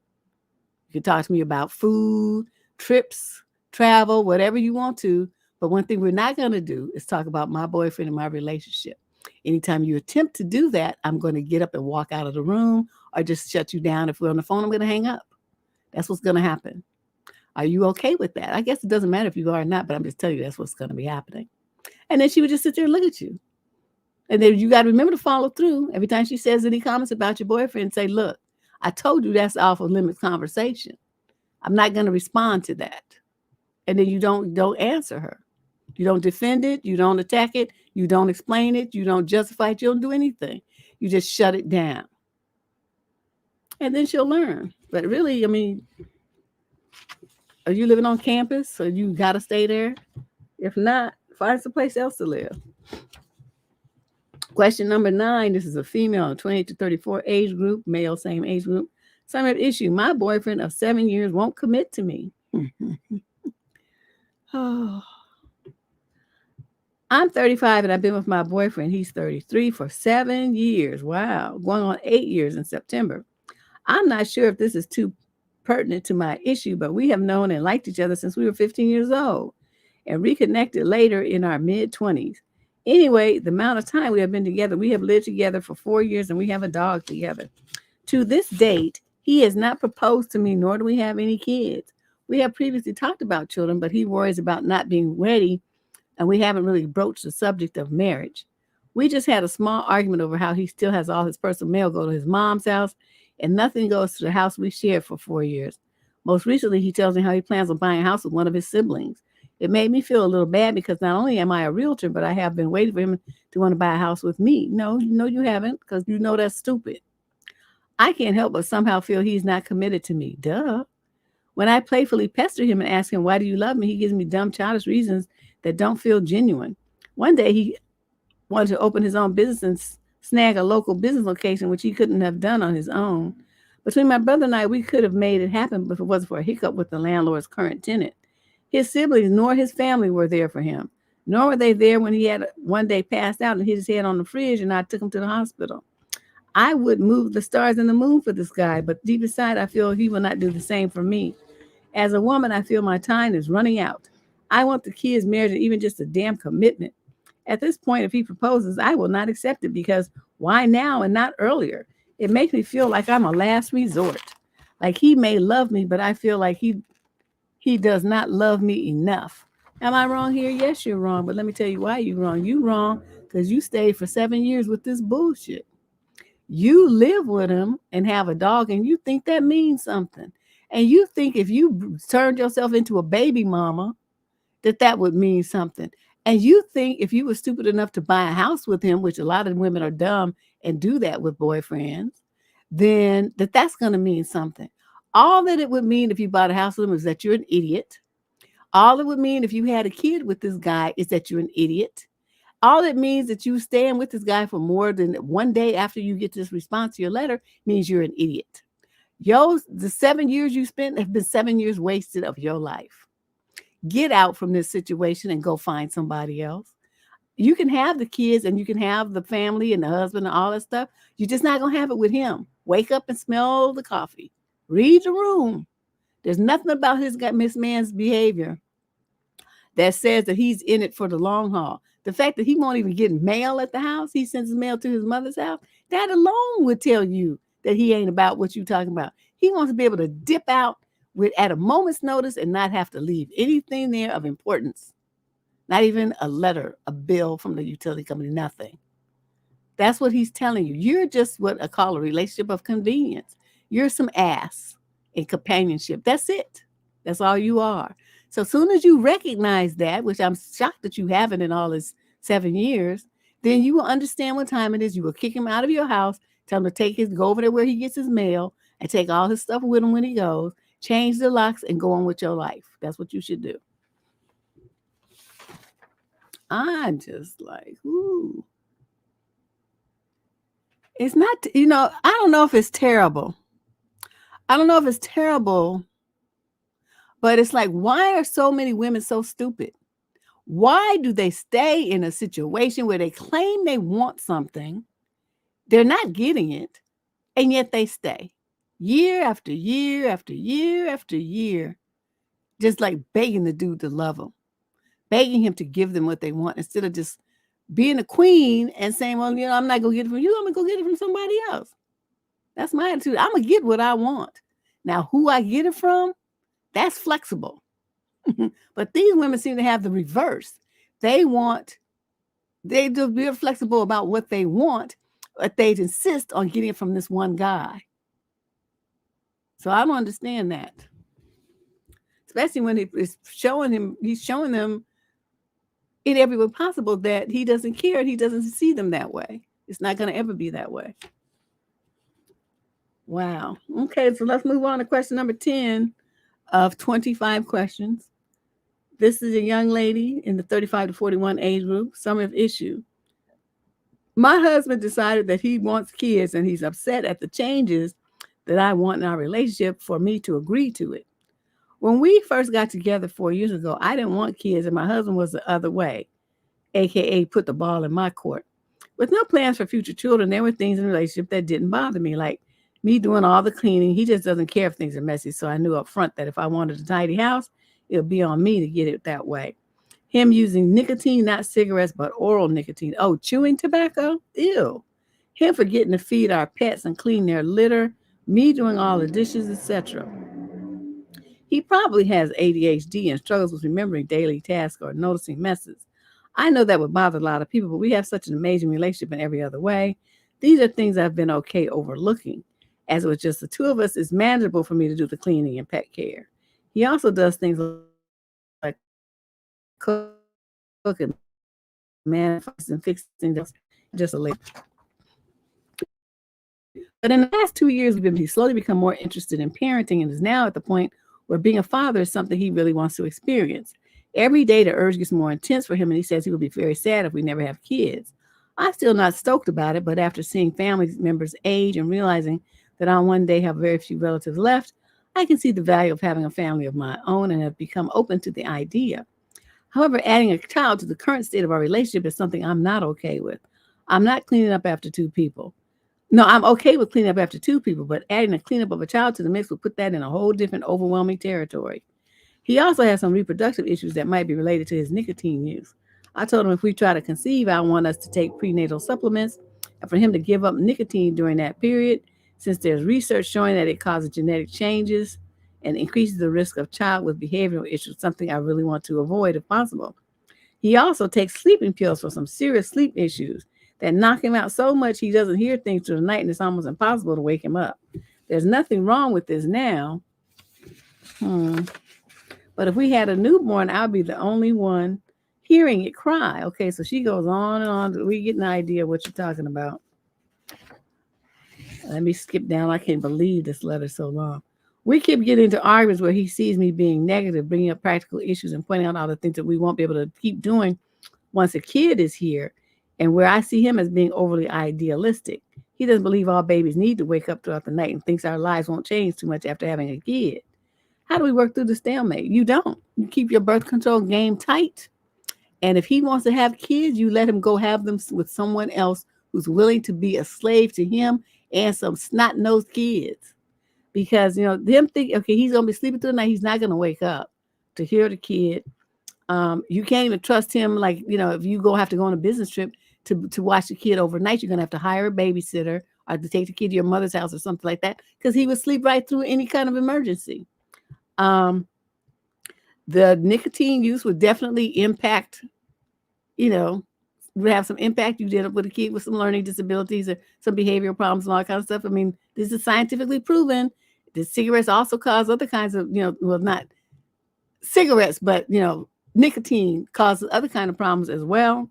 You can talk to me about food, trips, travel, whatever you want to. But one thing we're not going to do is talk about my boyfriend and my relationship. Anytime you attempt to do that, I'm going to get up and walk out of the room or just shut you down. If we're on the phone, I'm going to hang up. That's what's going to happen. Are you okay with that? I guess it doesn't matter if you are or not, but I'm just telling you that's what's going to be happening. And then she would just sit there and look at you. And then you got to remember to follow through. Every time she says any comments about your boyfriend, say, look, I told you that's off of limits conversation. I'm not going to respond to that. And then you don't answer her. You don't defend it. You don't attack it. You don't explain it. You don't justify it. You don't do anything. You just shut it down. And then she'll learn. But really, I mean, are you living on campus? So you got to stay there? If not, find someplace else to live. Question number 9. This is a female, 28 to 34 age group, male, same age group. Summary of issue. My boyfriend of 7 years won't commit to me. Oh. I'm 35 and I've been with my boyfriend. He's 33 for 7 years. Wow. Going on 8 years in September. I'm not sure if this is too pertinent to my issue, but we have known and liked each other since we were 15 years old and reconnected later in our mid-20s. Anyway, the amount of time we have been together, we have lived together for 4 years and we have a dog together. To this date, he has not proposed to me, nor do we have any kids. We have previously talked about children, but he worries about not being ready, and we haven't really broached the subject of marriage. We just had a small argument over how he still has all his personal mail go to his mom's house, and nothing goes to the house we shared for 4 years. Most recently, he tells me how he plans on buying a house with one of his siblings. It made me feel a little bad because not only am I a realtor, but I have been waiting for him to want to buy a house with me. No, you haven't, because you know that's stupid. I can't help but somehow feel he's not committed to me. Duh. When I playfully pester him and ask him, why do you love me? He gives me dumb, childish reasons that don't feel genuine. One day he wanted to open his own business and snag a local business location, which he couldn't have done on his own. Between my brother and I, we could have made it happen if it wasn't for a hiccup with the landlord's current tenant. His siblings nor his family were there for him, nor were they there when he had one day passed out and hit his head on the fridge and I took him to the hospital. I would move the stars and the moon for this guy, but deep inside, I feel he will not do the same for me. As a woman, I feel my time is running out. I want the kids, marriage, and even just a damn commitment. At this point, if he proposes, I will not accept it because why now and not earlier? It makes me feel like I'm a last resort. Like he may love me, but I feel like he does not love me enough. Am I wrong here? Yes, you're wrong. But let me tell you why you're wrong. You're wrong because you stayed for 7 years with this bullshit. You live with him and have a dog, and you think that means something. And you think if you turned yourself into a baby mama, that would mean something. And you think if you were stupid enough to buy a house with him, which a lot of women are dumb and do that with boyfriends, then that's going to mean something. All that it would mean if you bought a house with him is that you're an idiot. All it would mean if you had a kid with this guy is that you're an idiot. All it means that you staying with this guy for more than one day after you get this response to your letter means you're an idiot. The 7 years you spent have been 7 years wasted of your life. Get out from this situation and go find somebody else. You can have the kids and you can have the family and the husband and all that stuff. You're just not going to have it with him. Wake up and smell the coffee. Read the room. There's nothing about this man's behavior that says that he's in it for the long haul. The fact that he won't even get mail at the house, he sends his mail to his mother's house, that alone would tell you that he ain't about what you're talking about. He wants to be able to dip out at a moment's notice and not have to leave anything there of importance. Not even a letter, a bill from the utility company, nothing. That's what he's telling you. You're just what I call a relationship of convenience. You're some ass in companionship. That's it. That's all you are. So as soon as you recognize that, which I'm shocked that you haven't in all this 7 years, then you will understand what time it is. You will kick him out of your house, tell him to go over there where he gets his mail and take all his stuff with him when he goes, change the locks and go on with your life. That's what you should do. I'm just like, ooh. It's not, I don't know if it's terrible. I don't know if it's terrible, but it's like, why are so many women so stupid? Why do they stay in a situation where they claim they want something, they're not getting it, and yet they stay year after year after year after year, just like begging the dude to love them, begging him to give them what they want instead of just being a queen and saying, well, I'm not going to get it from you. I'm going to go get it from somebody else. That's my attitude. I'm going to get what I want. Now, who I get it from, that's flexible. But these women seem to have the reverse. They're flexible about what they want, but they insist on getting it from this one guy. So I don't understand that. Especially when he's showing them in every way possible that he doesn't care and he doesn't see them that way. It's not going to ever be that way. Wow. Okay, so let's move on to question number 10 of 25 questions. This is a young lady in the 35 to 41 age group. Summary of issue. My husband decided that he wants kids and he's upset at the changes that I want in our relationship for me to agree to it. When we first got together 4 years ago, I didn't want kids and my husband was the other way, aka put the ball in my court. With no plans for future children, there were things in the relationship that didn't bother me, like me doing all the cleaning. He just doesn't care if things are messy, so I knew up front that if I wanted a tidy house, it'll be on me to get it that way. Him using nicotine, not cigarettes, but oral nicotine. Oh, chewing tobacco? Ew. Him forgetting to feed our pets and clean their litter. Me doing all the dishes, etc. He probably has ADHD and struggles with remembering daily tasks or noticing messes. I know that would bother a lot of people, but we have such an amazing relationship in every other way. These are things I've been okay overlooking. As it was just the two of us, it's manageable for me to do the cleaning and pet care. He also does things like cook and manifest and fixing just a little. But in the last 2 years, he's slowly become more interested in parenting and is now at the point where being a father is something he really wants to experience. Every day, the urge gets more intense for him, and he says he will be very sad if we never have kids. I'm still not stoked about it, but after seeing family members age and realizing that I'll one day have very few relatives left, I can see the value of having a family of my own and have become open to the idea. However, adding a child to the current state of our relationship is something I'm not okay with. I'm not cleaning up after two people. No, I'm okay with cleaning up after two people, but adding a cleanup of a child to the mix will put that in a whole different overwhelming territory. He also has some reproductive issues that might be related to his nicotine use. I told him if we try to conceive, I want us to take prenatal supplements and for him to give up nicotine during that period, since there's research showing that it causes genetic changes and increases the risk of child with behavioral issues, something I really want to avoid if possible. He also takes sleeping pills for some serious sleep issues that knock him out so much he doesn't hear things through the night and it's almost impossible to wake him up. There's nothing wrong with this now. But if we had a newborn, I'll be the only one hearing it cry. Okay, so she goes on and on. We get an idea of what you're talking about. Let me skip down. I can't believe this letter's so long. We keep getting into arguments where he sees me being negative, bringing up practical issues and pointing out all the things that we won't be able to keep doing once a kid is here, and where I see him as being overly idealistic. He doesn't believe all babies need to wake up throughout the night and thinks our lives won't change too much after having a kid. How do we work through the stalemate? You don't. You keep your birth control game tight. And if he wants to have kids, you let him go have them with someone else who's willing to be a slave to him and some snot-nosed kids. Because, them think, okay, he's going to be sleeping through the night. He's not going to wake up to hear the kid. You can't even trust him. Like, if you have to go on a business trip to watch the kid overnight, you're going to have to hire a babysitter or to take the kid to your mother's house or something like that, because he would sleep right through any kind of emergency. The nicotine use would definitely impact, would have some impact. You end up with a kid with some learning disabilities or some behavioral problems and all that kind of stuff. I mean, this is scientifically proven. The cigarettes also cause other kinds of, well, not cigarettes, but, nicotine causes other kind of problems as well.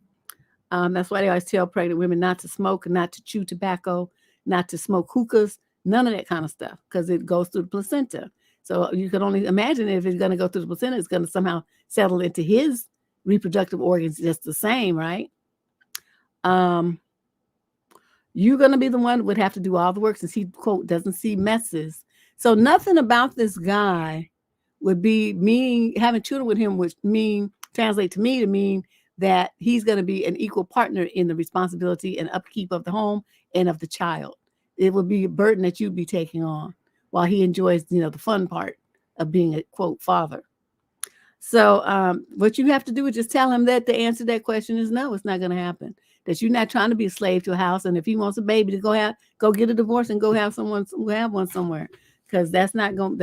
That's why they always tell pregnant women not to smoke and not to chew tobacco, not to smoke hookahs, none of that kind of stuff, because it goes through the placenta. So you can only imagine if it's going to go through the placenta, it's going to somehow settle into his reproductive organs just the same, right? You're going to be the one who would have to do all the work since he, quote, doesn't see messes. So nothing about this guy would be mean, having children with him would translate to me to mean that he's going to be an equal partner in the responsibility and upkeep of the home and of the child. It would be a burden that you'd be taking on while he enjoys, the fun part of being a, quote, father. So what you have to do is just tell him that the answer to that question is no, it's not going to happen. That you're not trying to be a slave to a house. And if he wants a baby, to go get a divorce and go have one somewhere. Because that's not going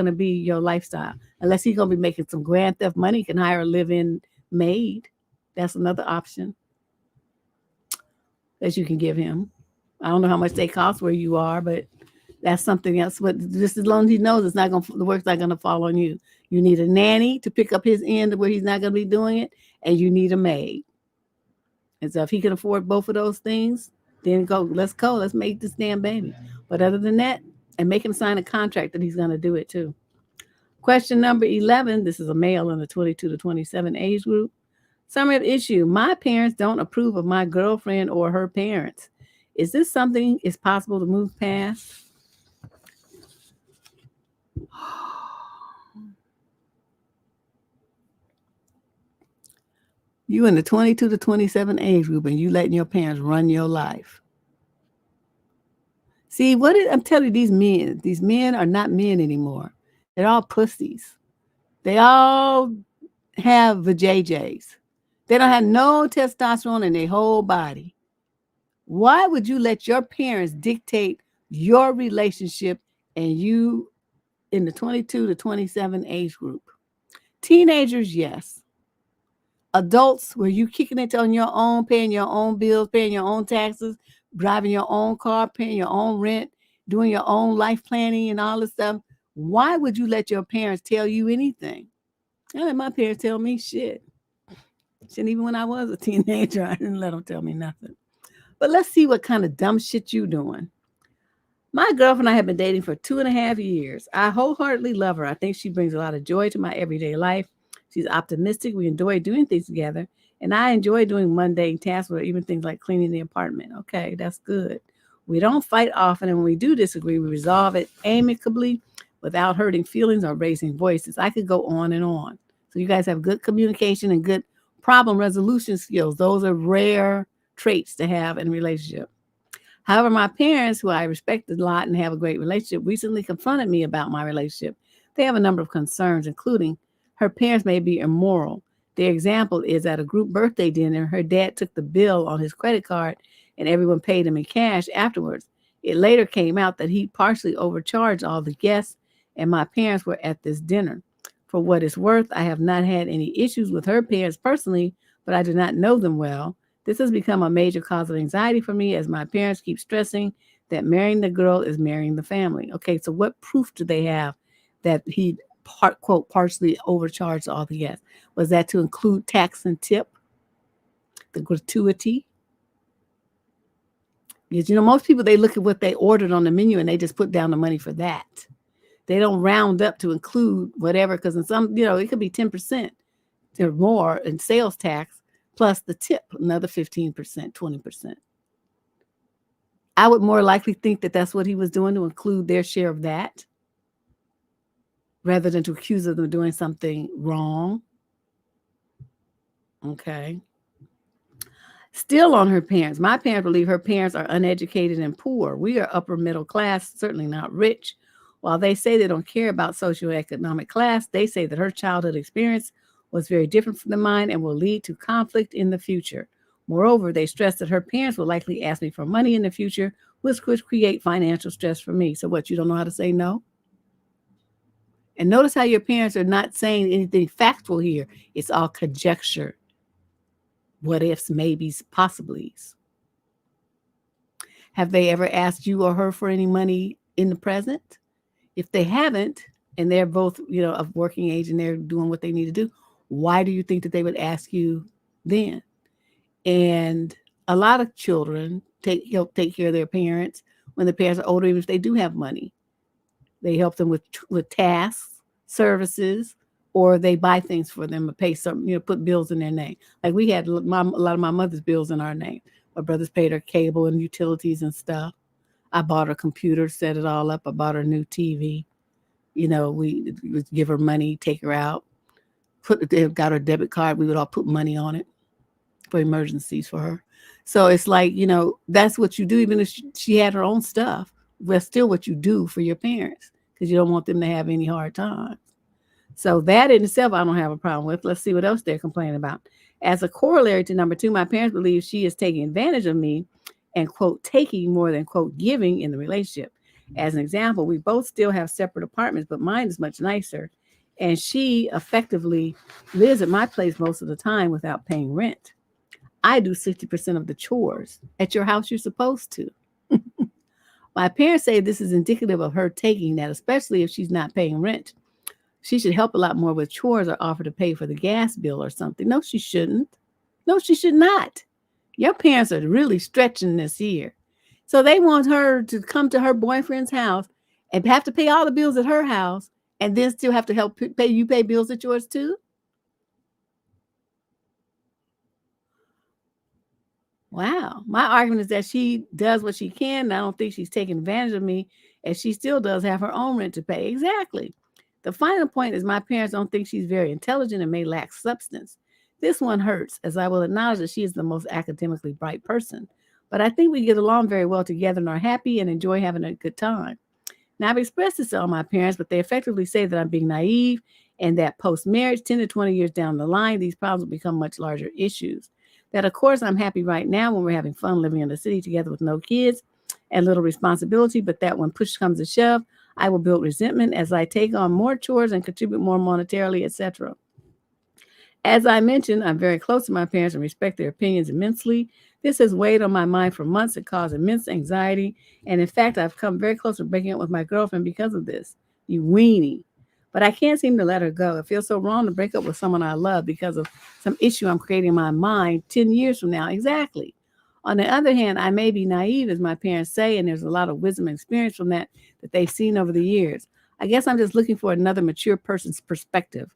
to be your lifestyle. Unless he's going to be making some grand theft money, he can hire a live-in maid. That's another option that you can give him. I don't know how much they cost where you are, but that's something else. But just as long as he knows the work's not going to fall on you. You need a nanny to pick up his end where he's not going to be doing it, and you need a maid. And so if he can afford both of those things, then let's make this damn baby. But other than that, and make him sign a contract that he's going to do it too. Question number 11. This is a male in the 22 to 27 age group. Summary of issue. My parents don't approve of my girlfriend or her parents. Is this something is possible to move past? You in the 22 to 27 age group and you letting your parents run your life. See, I'm telling you, these men are not men anymore. They're all pussies. They all have the JJs. They don't have no testosterone in their whole body. Why would you let your parents dictate your relationship and you in the 22 to 27 age group? Teenagers, yes. Adults, where you kicking it on your own, paying your own bills, paying your own taxes, driving your own car, paying your own rent, doing your own life planning and all this stuff. Why would you let your parents tell you anything? I let my parents tell me shit. And even when I was a teenager, I didn't let them tell me nothing. But let's see what kind of dumb shit you doing. My girlfriend and I have been dating for 2.5 years. I wholeheartedly love her. I think she brings a lot of joy to my everyday life. She's optimistic. We enjoy doing things together. And I enjoy doing mundane tasks with her, even things like cleaning the apartment. Okay, that's good. We don't fight often. And when we do disagree, we resolve it amicably without hurting feelings or raising voices. I could go on and on. So you guys have good communication and good problem resolution skills. Those are rare traits to have in a relationship. However, my parents, who I respect a lot and have a great relationship, recently confronted me about my relationship. They have a number of concerns, including her parents may be immoral. Their example is at a group birthday dinner, her dad took the bill on his credit card and everyone paid him in cash afterwards. It later came out that he partially overcharged all the guests and my parents were at this dinner. For what it's worth, I have not had any issues with her parents personally, but I do not know them well. This has become a major cause of anxiety for me as my parents keep stressing that marrying the girl is marrying the family. Okay, so what proof do they have that he, quote, partially overcharged all the guests? Was that to include tax and tip, the gratuity? Because, most people, they look at what they ordered on the menu and they just put down the money for that. They don't round up to include whatever, because in some, it could be 10% or more in sales tax, plus the tip, another 15%, 20%. I would more likely think that that's what he was doing, to include their share of that, rather than to accuse them of doing something wrong. Okay. Still on her parents. My parents believe her parents are uneducated and poor. We are upper middle class, certainly not rich. While they say they don't care about socioeconomic class, they say that her childhood experience was very different from mine and will lead to conflict in the future. Moreover, they stress that her parents will likely ask me for money in the future, which could create financial stress for me. So what, you don't know how to say no? And notice how your parents are not saying anything factual here. It's all conjecture. What ifs, maybes, possiblies. Have they ever asked you or her for any money in the present? If they haven't, and they're both, of working age and they're doing what they need to do, why do you think that they would ask you then? And a lot of children help take care of their parents when the parents are older, even if they do have money. They help them with tasks, services, or they buy things for them or pay some, put bills in their name. Like we had a lot of my mother's bills in our name. My brothers paid her cable and utilities and stuff. I bought her a computer, set it all up. I bought her a new TV. We would give her money, take her out, got her debit card. We would all put money on it for emergencies for her. So it's like, that's what you do. Even if she had her own stuff, that's still what you do for your parents because you don't want them to have any hard times. So that in itself, I don't have a problem with. Let's see what else they're complaining about. As a corollary to number 2, my parents believe she is taking advantage of me and, quote, taking more than, quote, giving in the relationship. As an example, we both still have separate apartments, but mine is much nicer. And she effectively lives at my place most of the time without paying rent. I do 60% of the chores. At your house, you're supposed to. My parents say this is indicative of her taking that, especially if she's not paying rent. She should help a lot more with chores or offer to pay for the gas bill or something. No, she shouldn't. No, she should not. Your parents are really stretching this year. So they want her to come to her boyfriend's house and have to pay all the bills at her house and then still have to help pay bills at yours too? Wow. My argument is that she does what she can. And I don't think she's taking advantage of me, and she still does have her own rent to pay. Exactly. The final point is my parents don't think she's very intelligent and may lack substance. This one hurts, as I will acknowledge that she is the most academically bright person. But I think we get along very well together and are happy and enjoy having a good time. Now, I've expressed this to all my parents, but they effectively say that I'm being naive and that post-marriage, 10 to 20 years down the line, these problems will become much larger issues. That, of course, I'm happy right now when we're having fun living in the city together with no kids and little responsibility, but that when push comes to shove, I will build resentment as I take on more chores and contribute more monetarily, etc. As I mentioned, I'm very close to my parents and respect their opinions immensely. This has weighed on my mind for months and caused immense anxiety. And in fact, I've come very close to breaking up with my girlfriend because of this. You weenie. But I can't seem to let her go. It feels so wrong to break up with someone I love because of some issue I'm creating in my mind 10 years from now. Exactly. On the other hand, I may be naive, as my parents say, and there's a lot of wisdom and experience from that they've seen over the years. I guess I'm just looking for another mature person's perspective.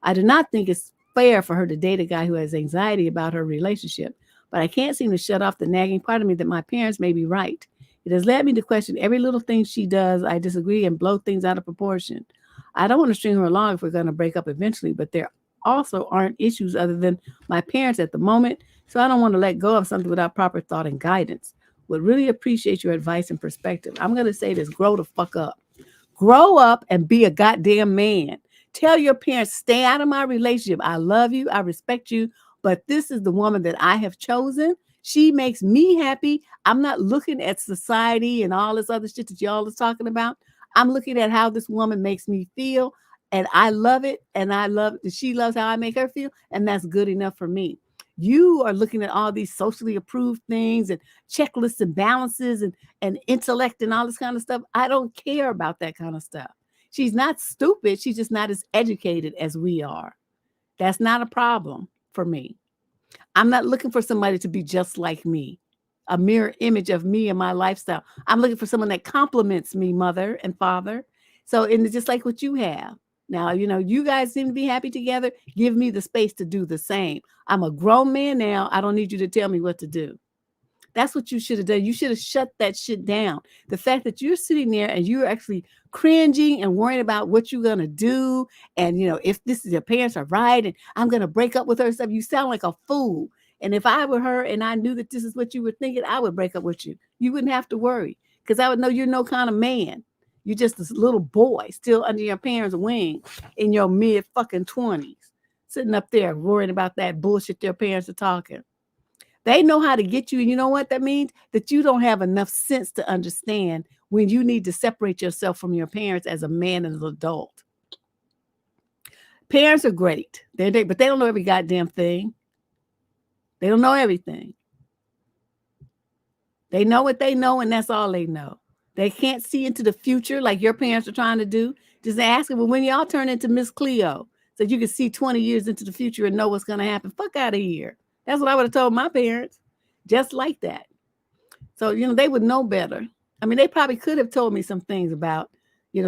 I do not think it's fair for her to date a guy who has anxiety about her relationship, but I can't seem to shut off the nagging part of me that my parents may be right. It has led me to question every little thing she does. I disagree and blow things out of proportion. I don't want to string her along if we're going to break up eventually, but there also aren't issues other than my parents at the moment, so I don't want to let go of something without proper thought and guidance. Would really appreciate your advice and perspective. I'm going to say this, grow the fuck up. Grow up and be a goddamn man. Tell your parents, stay out of my relationship. I love you. I respect you. But this is the woman that I have chosen. She makes me happy. I'm not looking at society and all this other shit that y'all is talking about. I'm looking at how this woman makes me feel. And I love it. And I love that she loves how I make her feel. And that's good enough for me. You are looking at all these socially approved things and checklists and balances and intellect and all this kind of stuff. I don't care about that kind of stuff. She's not stupid. She's just not as educated as we are. That's not a problem for me. I'm not looking for somebody to be just like me, a mirror image of me and my lifestyle. I'm looking for someone that compliments me, mother and father. So, and it's just like what you have. Now, you guys seem to be happy together. Give me the space to do the same. I'm a grown man now. I don't need you to tell me what to do. That's what you should have done. You should have shut that shit down. The fact that you're sitting there and you're actually cringing and worrying about what you're going to do. And, if this is your parents are right and I'm going to break up with her and stuff, you sound like a fool. And if I were her and I knew that this is what you were thinking, I would break up with you. You wouldn't have to worry because I would know you're no kind of man. You're just this little boy still under your parents' wing in your mid fucking 20s, sitting up there worrying about that bullshit their parents are talking. They know how to get you. And you know what that means? That you don't have enough sense to understand when you need to separate yourself from your parents as a man and an adult. Parents are great. But they don't know every goddamn thing. They don't know everything. They know what they know, and that's all they know. They can't see into the future like your parents are trying to do. Just ask them, well, when y'all turn into Miss Cleo, so you can see 20 years into the future and know what's going to happen. Fuck out of here. That's what I would have told my parents, just like that. So, they would know better. I mean, they probably could have told me some things about,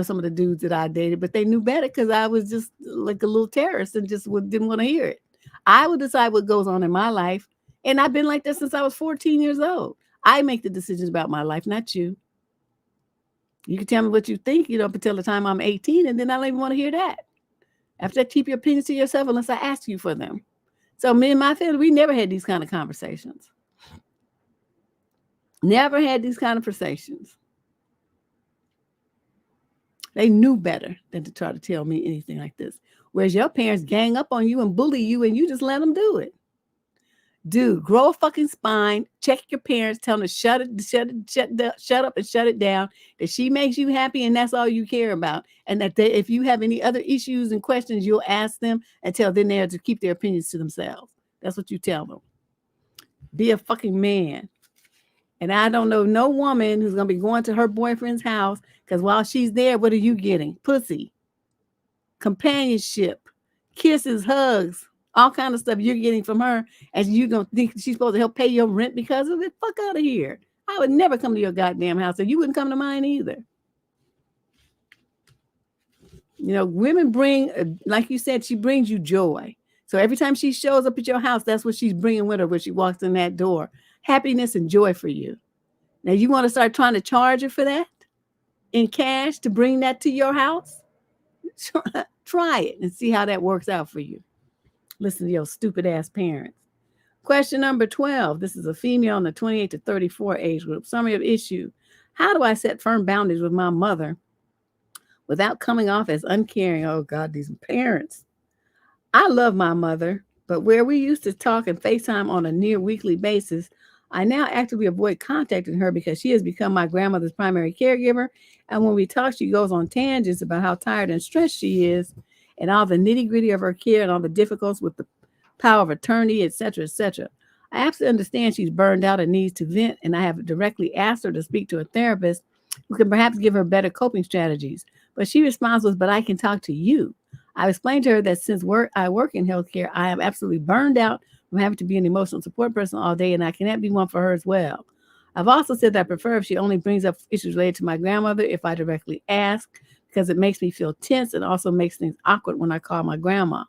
some of the dudes that I dated, but they knew better because I was just like a little terrorist and just didn't want to hear it. I would decide what goes on in my life. And I've been like this since I was 14 years old. I make the decisions about my life, not you. You can tell me what you think, up until the time I'm 18, and then I don't even want to hear that. After that, keep your opinions to yourself unless I ask you for them. So me and my family, we never had these kind of conversations. Never had these kind of conversations. They knew better than to try to tell me anything like this. Whereas your parents gang up on you and bully you, and you just let them do it. Dude, grow a fucking spine. Check your parents. Tell them to shut up and shut it down. That she makes you happy, and that's all you care about. And that if you have any other issues and questions, you'll ask them and tell them there to keep their opinions to themselves. That's what you tell them. Be a fucking man. And I don't know no woman who's gonna be going to her boyfriend's house because while she's there, what are you getting? Pussy, companionship, kisses, hugs. All kind of stuff you're getting from her, and you don't think she's supposed to help pay your rent because of it? Fuck out of here. I would never come to your goddamn house, and you wouldn't come to mine either. Women bring, like you said, she brings you joy. So every time she shows up at your house, that's what she's bringing with her when she walks in that door. Happiness and joy for you. Now, you want to start trying to charge her for that in cash to bring that to your house? Try it and see how that works out for you. Listen to your stupid ass parents. Question number 12. This is a female in the 28 to 34 age group. Summary of issue. How do I set firm boundaries with my mother without coming off as uncaring? Oh God, these parents. I love my mother, but where we used to talk and FaceTime on a near weekly basis, I now actively avoid contacting her because she has become my grandmother's primary caregiver. And when we talk, she goes on tangents about how tired and stressed she is, and all the nitty-gritty of her care and all the difficulties with the power of attorney, etc., etc. I absolutely understand she's burned out and needs to vent, and I have directly asked her to speak to a therapist who can perhaps give her better coping strategies. But she responds with, but I can talk to you. I've explained to her that since I work in healthcare, I am absolutely burned out from having to be an emotional support person all day, and I cannot be one for her as well. I've also said that I prefer if she only brings up issues related to my grandmother if I directly ask, because it makes me feel tense and also makes things awkward when I call my grandma.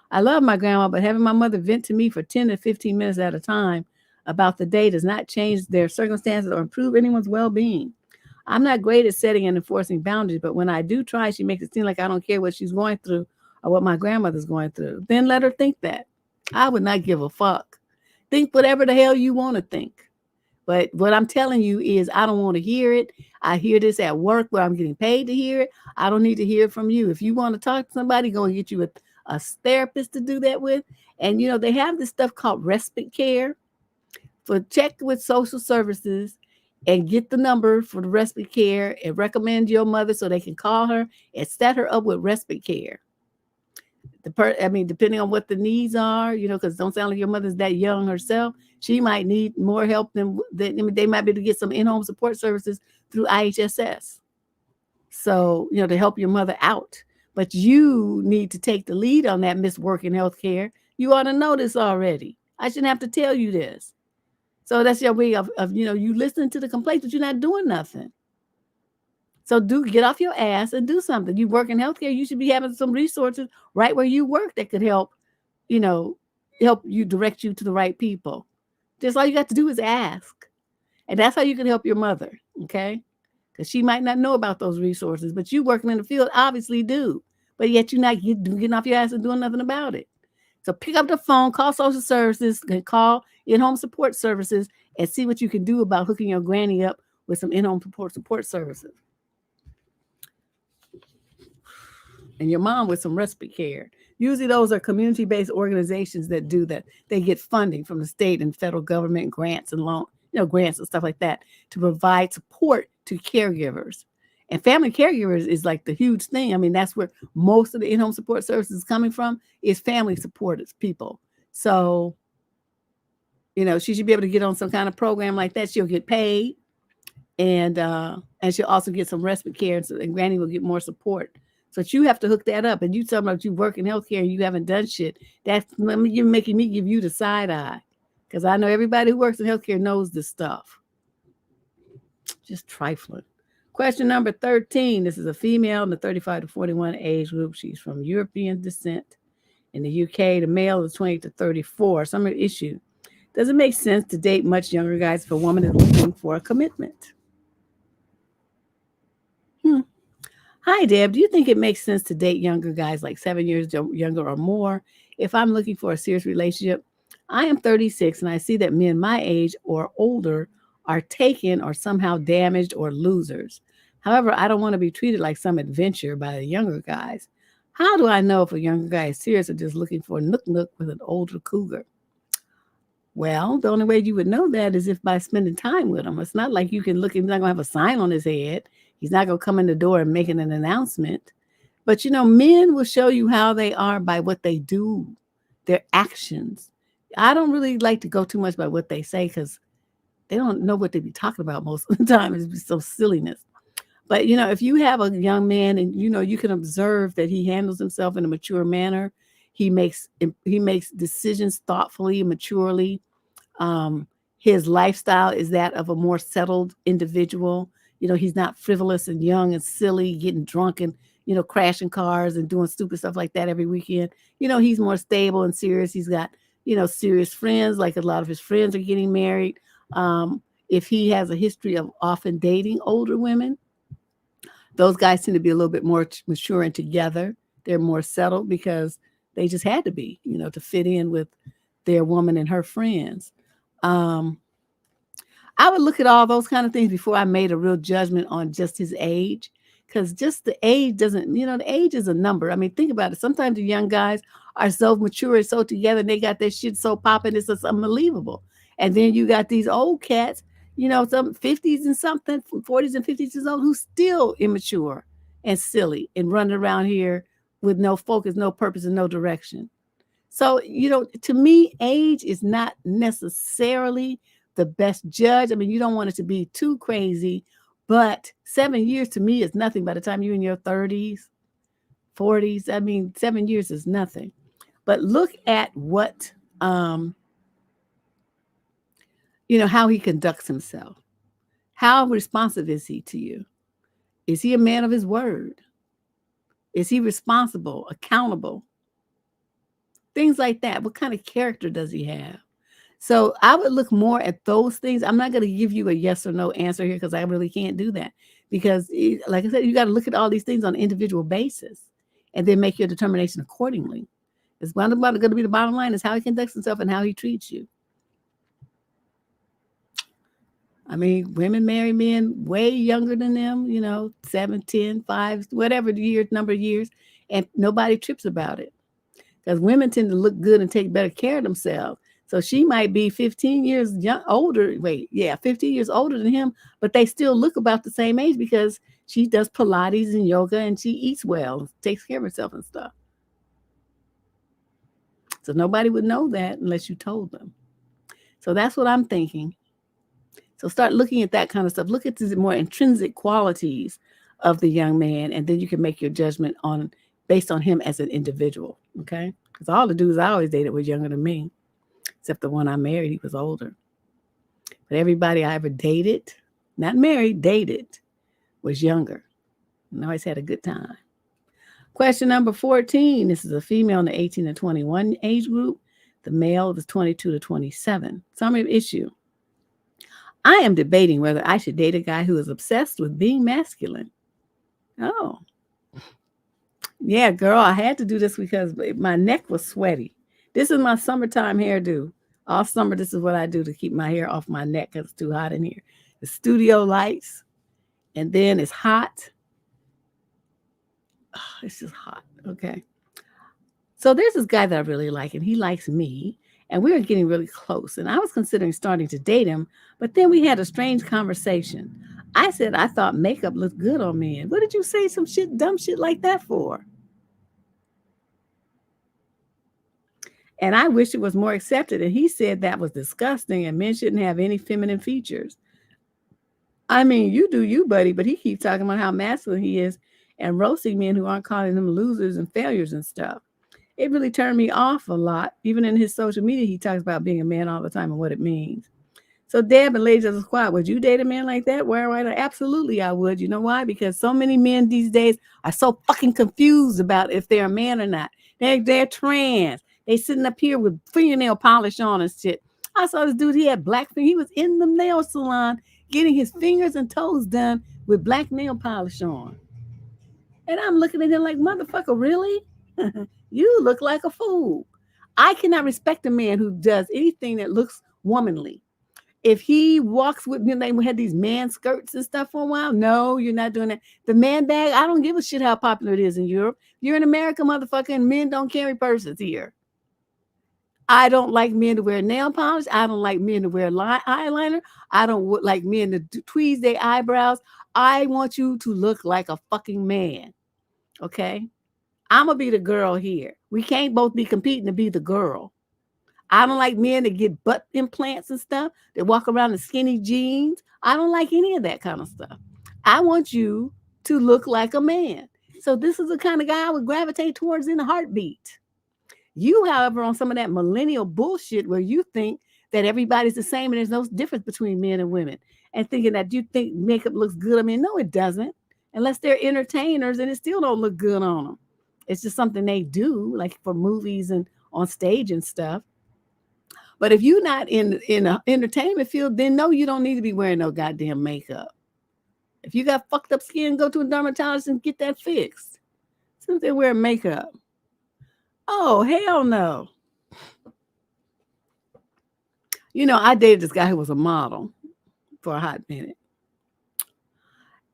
I love my grandma, but having my mother vent to me for 10 to 15 minutes at a time about the day does not change their circumstances or improve anyone's well-being. I'm not great at setting and enforcing boundaries, but when I do try, she makes it seem like I don't care what she's going through or what my grandmother's going through. Then let her think that. I would not give a fuck. Think whatever the hell you want to think. But what I'm telling you is I don't want to hear it. I hear this at work where I'm getting paid to hear it. I don't need to hear it from you. If you want to talk to somebody, go and get you a therapist to do that with. And, they have this stuff called respite care. For check with social services and get the number for the respite care and recommend your mother so they can call her and set her up with respite care. Depending on what the needs are, because don't sound like your mother's that young herself. She might need more help than they might be able to get some in-home support services through IHSS. So, to help your mother out. But you need to take the lead on that, Miss Working Healthcare. You ought to know this already. I shouldn't have to tell you this. So that's your way of you listening to the complaints, but you're not doing nothing. So get off your ass and do something. You work in healthcare, you should be having some resources right where you work that could help you direct you to the right people. Just all you got to do is ask. And that's how you can help your mother, okay? Because she might not know about those resources, but you working in the field obviously do. But yet you're not getting off your ass and doing nothing about it. So pick up the phone, call social services, and call in-home support services and see what you can do about hooking your granny up with some in-home support services. And your mom with some respite care. Usually those are community-based organizations that do that. They get funding from the state and federal government, grants and grants and stuff like that to provide support to caregivers. And family caregivers is like the huge thing. That's where most of the in-home support services is coming from, is family supported people. So She should be able to get on some kind of program like that. She'll get paid, and she'll also get some respite care, and Granny will get more support. So you have to hook that up. And you talking about you work in healthcare and you haven't done shit. You're making me give you the side eye, because I know everybody who works in healthcare knows this stuff. Just trifling. Question number 13. This is a female in the 35 to 41 age group. She's from European descent. In the UK, the male is 20 to 34. Some issue. Does it make sense to date much younger guys if a woman is looking for a commitment? Hi, Deb. Do you think it makes sense to date younger guys, like 7 years younger or more, if I'm looking for a serious relationship? I am 36, and I see that men my age or older are taken or somehow damaged or losers. However, I don't want to be treated like some adventure by the younger guys. How do I know if a younger guy is serious or just looking for a nook with an older cougar? Well, the only way you would know that is if by spending time with him. It's not like you can look, he's not going to have a sign on his head. He's not going to come in the door and making an announcement. But, men will show you how they are by what they do, their actions. I don't really like to go too much by what they say, because they don't know what they be talking about most of the time. It's so silliness. But, if you have a young man and, you can observe that he handles himself in a mature manner, he makes decisions thoughtfully, maturely. His lifestyle is that of a more settled individual. He's not frivolous and young and silly, getting drunk and, crashing cars and doing stupid stuff like that every weekend. He's more stable and serious. He's got, serious friends, like a lot of his friends are getting married. If he has a history of often dating older women, those guys tend to be a little bit more mature and together. They're more settled because they just had to be, to fit in with their woman and her friends. I would look at all those kind of things before I made a real judgment on just his age, because just the age doesn't, the age is a number. I mean, think about it. Sometimes the young guys are so mature and so together, and they got their shit so popping, it's just unbelievable. And then you got these old cats, some 50s and something, 40s and 50s years old, who's still immature and silly and running around here with no focus, no purpose, and no direction. So, to me, age is not necessarily the best judge. I mean, you don't want it to be too crazy, but 7 years to me is nothing by the time you're in your 30s, 40s. I mean, 7 years is nothing. But look at what, how he conducts himself. How responsive is he to you? Is he a man of his word? Is he responsible, accountable? Things like that. What kind of character does he have? So I would look more at those things. I'm not going to give you a yes or no answer here, because I really can't do that. Because, like I said, you got to look at all these things on an individual basis and then make your determination accordingly. It's going to be the bottom line is how he conducts himself and how he treats you. I mean, women marry men way younger than them, 7, 10, 5, whatever the number of years, and nobody trips about it. Because women tend to look good and take better care of themselves. So she might be 15 years older. 15 years older than him, but they still look about the same age because she does Pilates and yoga and she eats well, takes care of herself and stuff. So nobody would know that unless you told them. So that's what I'm thinking. So start looking at that kind of stuff. Look at the more intrinsic qualities of the young man, and then you can make your judgment based on him as an individual, okay? Because all the dudes I always dated were younger than me, except the one I married, he was older. But everybody I ever dated, not married, dated, was younger. And I always had a good time. Question number 14. This is a female in the 18 to 21 age group. The male is 22 to 27. Summary of issue. I am debating whether I should date a guy who is obsessed with being masculine. Oh. Yeah, girl, I had to do this because my neck was sweaty. This is my summertime hairdo. All summer, this is what I do to keep my hair off my neck because it's too hot in here. The studio lights, and then it's hot. Oh, it's just hot. Okay. So there's this guy that I really like, and he likes me, and we were getting really close. And I was considering starting to date him, but then we had a strange conversation. I said I thought makeup looked good on men. What did you say some dumb shit like that for? And I wish it was more accepted. And he said that was disgusting and men shouldn't have any feminine features. I mean, you do you, buddy, but he keeps talking about how masculine he is and roasting men who aren't calling him losers and failures and stuff. It really turned me off a lot. Even in his social media, he talks about being a man all the time and what it means. So, Deb and ladies of the squad, would you date a man like that? Where right? Absolutely, I would. You know why? Because so many men these days are so fucking confused about if they're a man or not. They're trans. They sitting up here with fingernail polish on and shit. I saw this dude. He had black fingers. He was in the nail salon getting his fingers and toes done with black nail polish on. And I'm looking at him like, motherfucker, really? You look like a fool. I cannot respect a man who does anything that looks womanly. If he walks with me, they had these man skirts and stuff for a while. No, you're not doing that. The man bag, I don't give a shit how popular it is in Europe. You're in America, motherfucker, and men don't carry purses here. I don't like men to wear nail polish. I don't like men to wear eyeliner. I don't like men to tweeze their eyebrows. I want you to look like a fucking man. Okay? I'm going to be the girl here. We can't both be competing to be the girl. I don't like men that get butt implants and stuff, that walk around in skinny jeans. I don't like any of that kind of stuff. I want you to look like a man. So this is the kind of guy I would gravitate towards in a heartbeat. You, however, on some of that millennial bullshit where you think that everybody's the same and there's no difference between men and women, and thinking that you think makeup looks good. I mean, no, it doesn't. Unless they're entertainers and it still don't look good on them. It's just something they do, like for movies and on stage and stuff. But if you're not in an entertainment field, then no, you don't need to be wearing no goddamn makeup. If you got fucked up skin, go to a dermatologist and get that fixed. Since they wear makeup. Oh, hell no. You know, I dated this guy who was a model for a hot minute.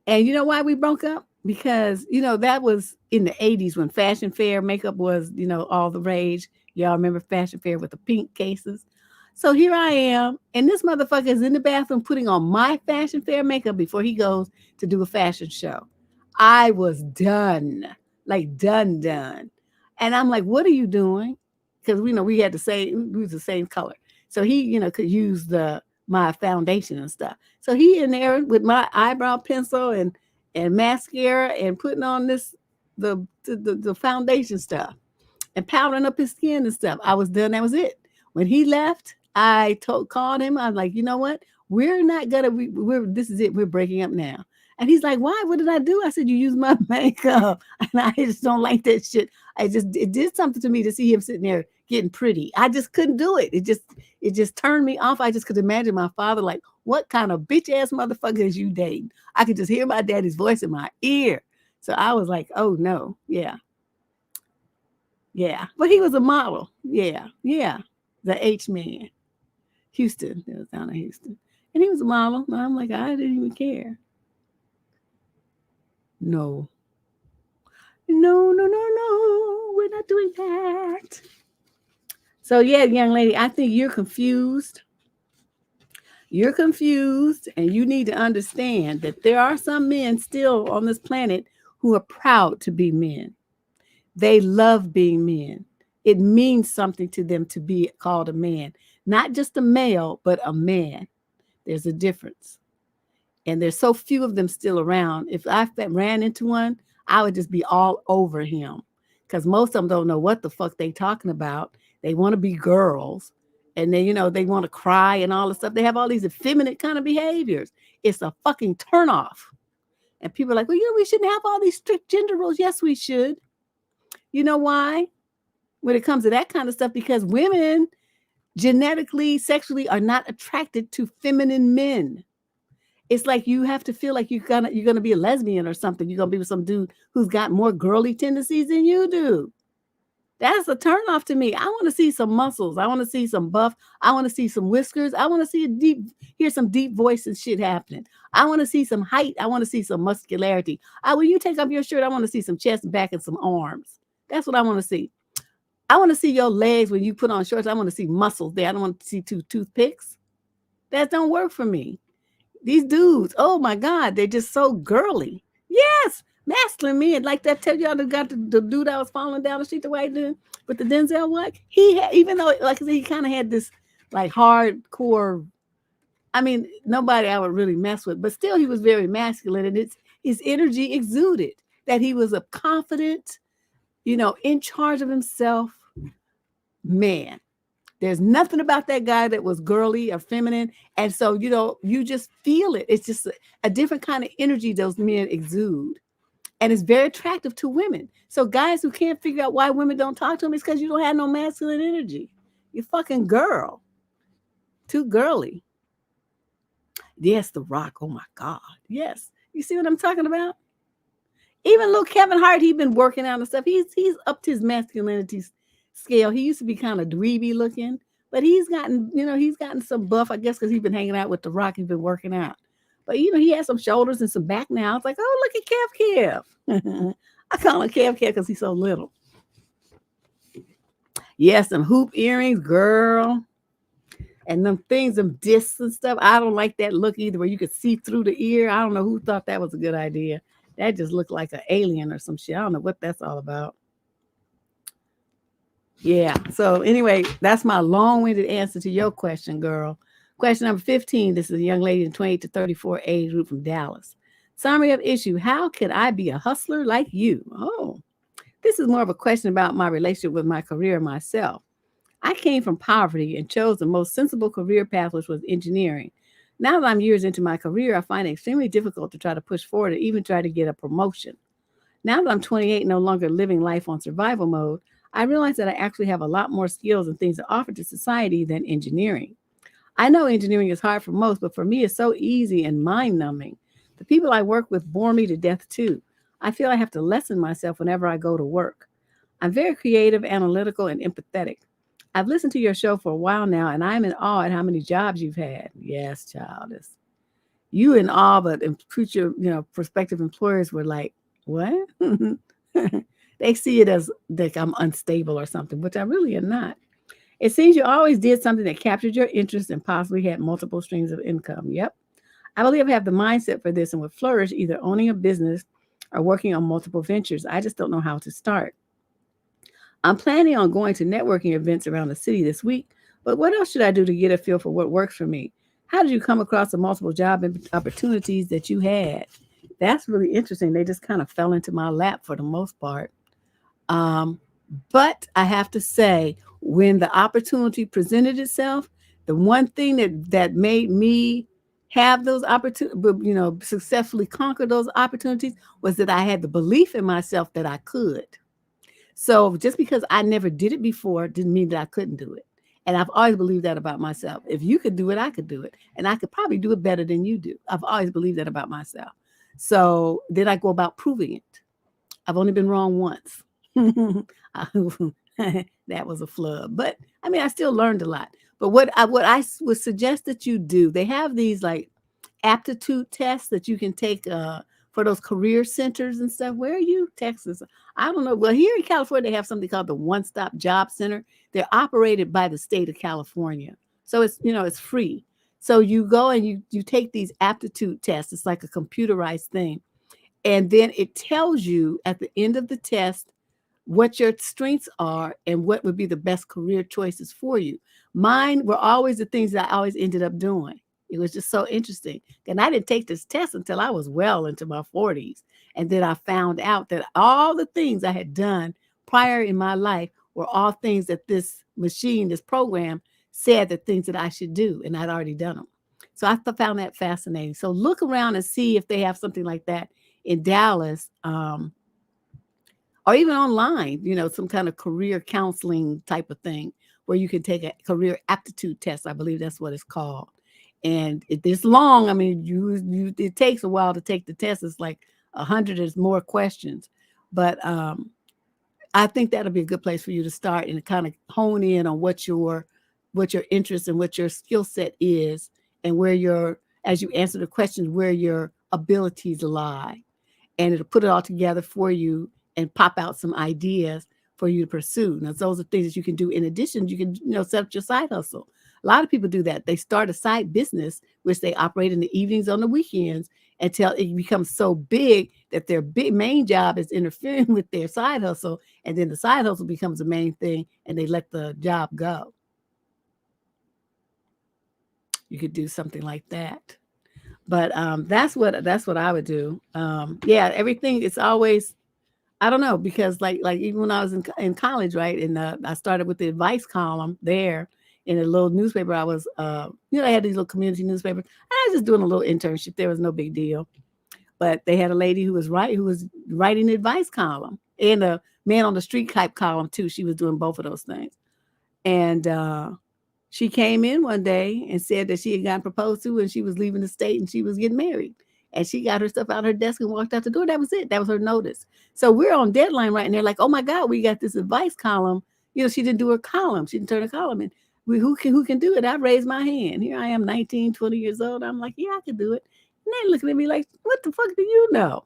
And you know why we broke up? Because, you know, that was in the 80s when fashion fair makeup was, you know, all the rage. Y'all remember fashion fair with the pink cases? So here I am, and this motherfucker is in the bathroom putting on my fashion fair makeup before he goes to do a fashion show. I was done, like done. And I'm like, what are you doing? Because we know we had the same color. So he, you know, could use my foundation and stuff. So he in there with my eyebrow pencil and mascara and putting on the foundation stuff and powdering up his skin and stuff. I was done. That was it. When he left, I called him. I was like, you know what? We're not gonna. This is it. We're breaking up now. And he's like, why? What did I do? I said, you used my makeup, and I just don't like that shit. It did something to me to see him sitting there getting pretty. I just couldn't do it. It just turned me off. I just could imagine my father like, what kind of bitch ass motherfucker is you dating? I could just hear my daddy's voice in my ear. So I was like, oh no, yeah. But he was a model. Yeah. The H man. Houston. It was down in Houston. And he was a model. And I'm like, I didn't even care. No. We're not doing that. So yeah, young lady, I think you're confused. You're confused, and you need to understand that there are some men still on this planet who are proud to be men. They love being men. It means something to them to be called a man. Not just a male, but a man. There's a difference. And there's so few of them still around. If I ran into one, I would just be all over him. Because most of them don't know what the fuck they talking about. They want to be girls. And then, you know, they want to cry and all this stuff. They have all these effeminate kind of behaviors. It's a fucking turnoff. And people are like, well, you know, we shouldn't have all these strict gender rules. Yes, we should. You know why? When it comes to that kind of stuff, because women genetically, sexually are not attracted to feminine men. It's like you have to feel like you're gonna be a lesbian or something. You're gonna be with some dude who's got more girly tendencies than you do. That's a turnoff to me. I want to see some muscles. I want to see some buff. I want to see some whiskers. I want to see hear some deep voice and shit happening. I want to see some height. I want to see some muscularity. When you take off your shirt, I want to see some chest, back, and some arms. That's what I want to see. I want to see your legs when you put on shorts. I want to see muscles there. I don't want to see two toothpicks. That don't work for me. These dudes, oh my God, they're just so girly. Yes, masculine men like that. Tell y'all that got the dude that was falling down the street, the white dude with the Denzel what? He had, even though like I said, he kind of had this like hardcore. I mean, nobody I would really mess with, but still he was very masculine, and it's his energy exuded that he was a confident, in charge of himself man. There's nothing about that guy that was girly or feminine. And so, you just feel it. It's just a different kind of energy those men exude. And it's very attractive to women. So guys who can't figure out why women don't talk to them, it's because you don't have no masculine energy. You're fucking girl. Too girly. Yes, The Rock. Oh my God. Yes. You see what I'm talking about? Even little Kevin Hart, he's been working out and stuff. He's upped his masculinity scale. He used to be kind of dweeby looking, but he's gotten some buff, I guess, because he's been hanging out with The Rock. He's been working out. But he has some shoulders and some back now. It's like, oh, look at Kev. I call him Kev because he's so little. Yes, some hoop earrings, girl. And them things, them discs and stuff. I don't like that look either, where you could see through the ear. I don't know who thought that was a good idea. That just looked like an alien or some shit. I don't know what that's all about. Yeah. So anyway, that's my long-winded answer to your question, girl. Question number 15. This is a young lady in 28 to 34 age group from Dallas. Summary of issue. How can I be a hustler like you? Oh, this is more of a question about my relationship with my career and myself. I came from poverty and chose the most sensible career path, which was engineering. Now that I'm years into my career, I find it extremely difficult to try to push forward and even try to get a promotion. Now that I'm 28, no longer living life on survival mode, I realize that I actually have a lot more skills and things to offer to society than engineering. I know engineering is hard for most, but for me, it's so easy and mind-numbing. The people I work with bore me to death too. I feel I have to lessen myself whenever I go to work. I'm very creative, analytical, and empathetic. I've listened to your show for a while now, and I'm in awe at how many jobs you've had. Yes, child. You in awe, but future, prospective employers were like, what? They see it as like I'm unstable or something, which I really am not. It seems you always did something that captured your interest and possibly had multiple streams of income. Yep. I believe I have the mindset for this and would flourish either owning a business or working on multiple ventures. I just don't know how to start. I'm planning on going to networking events around the city this week, but what else should I do to get a feel for what works for me? How did you come across the multiple job opportunities that you had? That's really interesting. They just kind of fell into my lap for the most part. But I have to say, when the opportunity presented itself, the one thing that made me have those opportunities, successfully conquer those opportunities was that I had the belief in myself that I could. So just because I never did it before didn't mean that I couldn't do it. And I've always believed that about myself. If you could do it, I could do it. And I could probably do it better than you do. I've always believed that about myself. So then I go about proving it. I've only been wrong once. That was a flub. But I mean, I still learned a lot. But what I would suggest that you do, they have these like aptitude tests that you can take for those career centers and stuff. Where are you? Texas? I don't know. Well, here in California, they have something called the One Stop Job Center. They're operated by the state of California. So it's free. So you go and you take these aptitude tests. It's like a computerized thing. And then it tells you at the end of the test what your strengths are and what would be the best career choices for you. Mine were always the things that I always ended up doing. It was just so interesting. And I didn't take this test until I was well into my 40s. And then I found out that all the things I had done prior in my life were all things that this machine, this program said the things that I should do. And I'd already done them. So I found that fascinating. So look around and see if they have something like that in Dallas, or even online, some kind of career counseling type of thing where you can take a career aptitude test. I believe that's what it's called. And it's long. I mean, it takes a while to take the test. It's like 100 or more questions. But I think that'll be a good place for you to start and kind of hone in on what your interest and what your skill set is, and as you answer the questions, where your abilities lie. And it'll put it all together for you and pop out some ideas for you to pursue. Now, those are things that you can do. In addition, you can, set up your side hustle. A lot of people do that. They start a side business, which they operate in the evenings on the weekends until it becomes so big that their big main job is interfering with their side hustle. And then the side hustle becomes the main thing and they let the job go. You could do something like that. But that's what I would do. Yeah, everything is always, I don't know, because like even when I was in college, right? And I started with the advice column there in a little newspaper. I was, I had these little community newspapers. I was just doing a little internship. There was no big deal. But they had a lady who was writing the advice column and a man on the street type column too. She was doing both of those things. And she came in one day and said that she had gotten proposed to and she was leaving the state and she was getting married. And she got her stuff out of her desk and walked out the door. That was it. That was her notice. So we're on deadline right now. Like, oh my God, we got this advice column. She didn't do her column. She didn't turn her column in. Who can do it? I raised my hand. Here I am, 19, 20 years old. I'm like, yeah, I can do it. And they looking at me like, what the fuck do you know?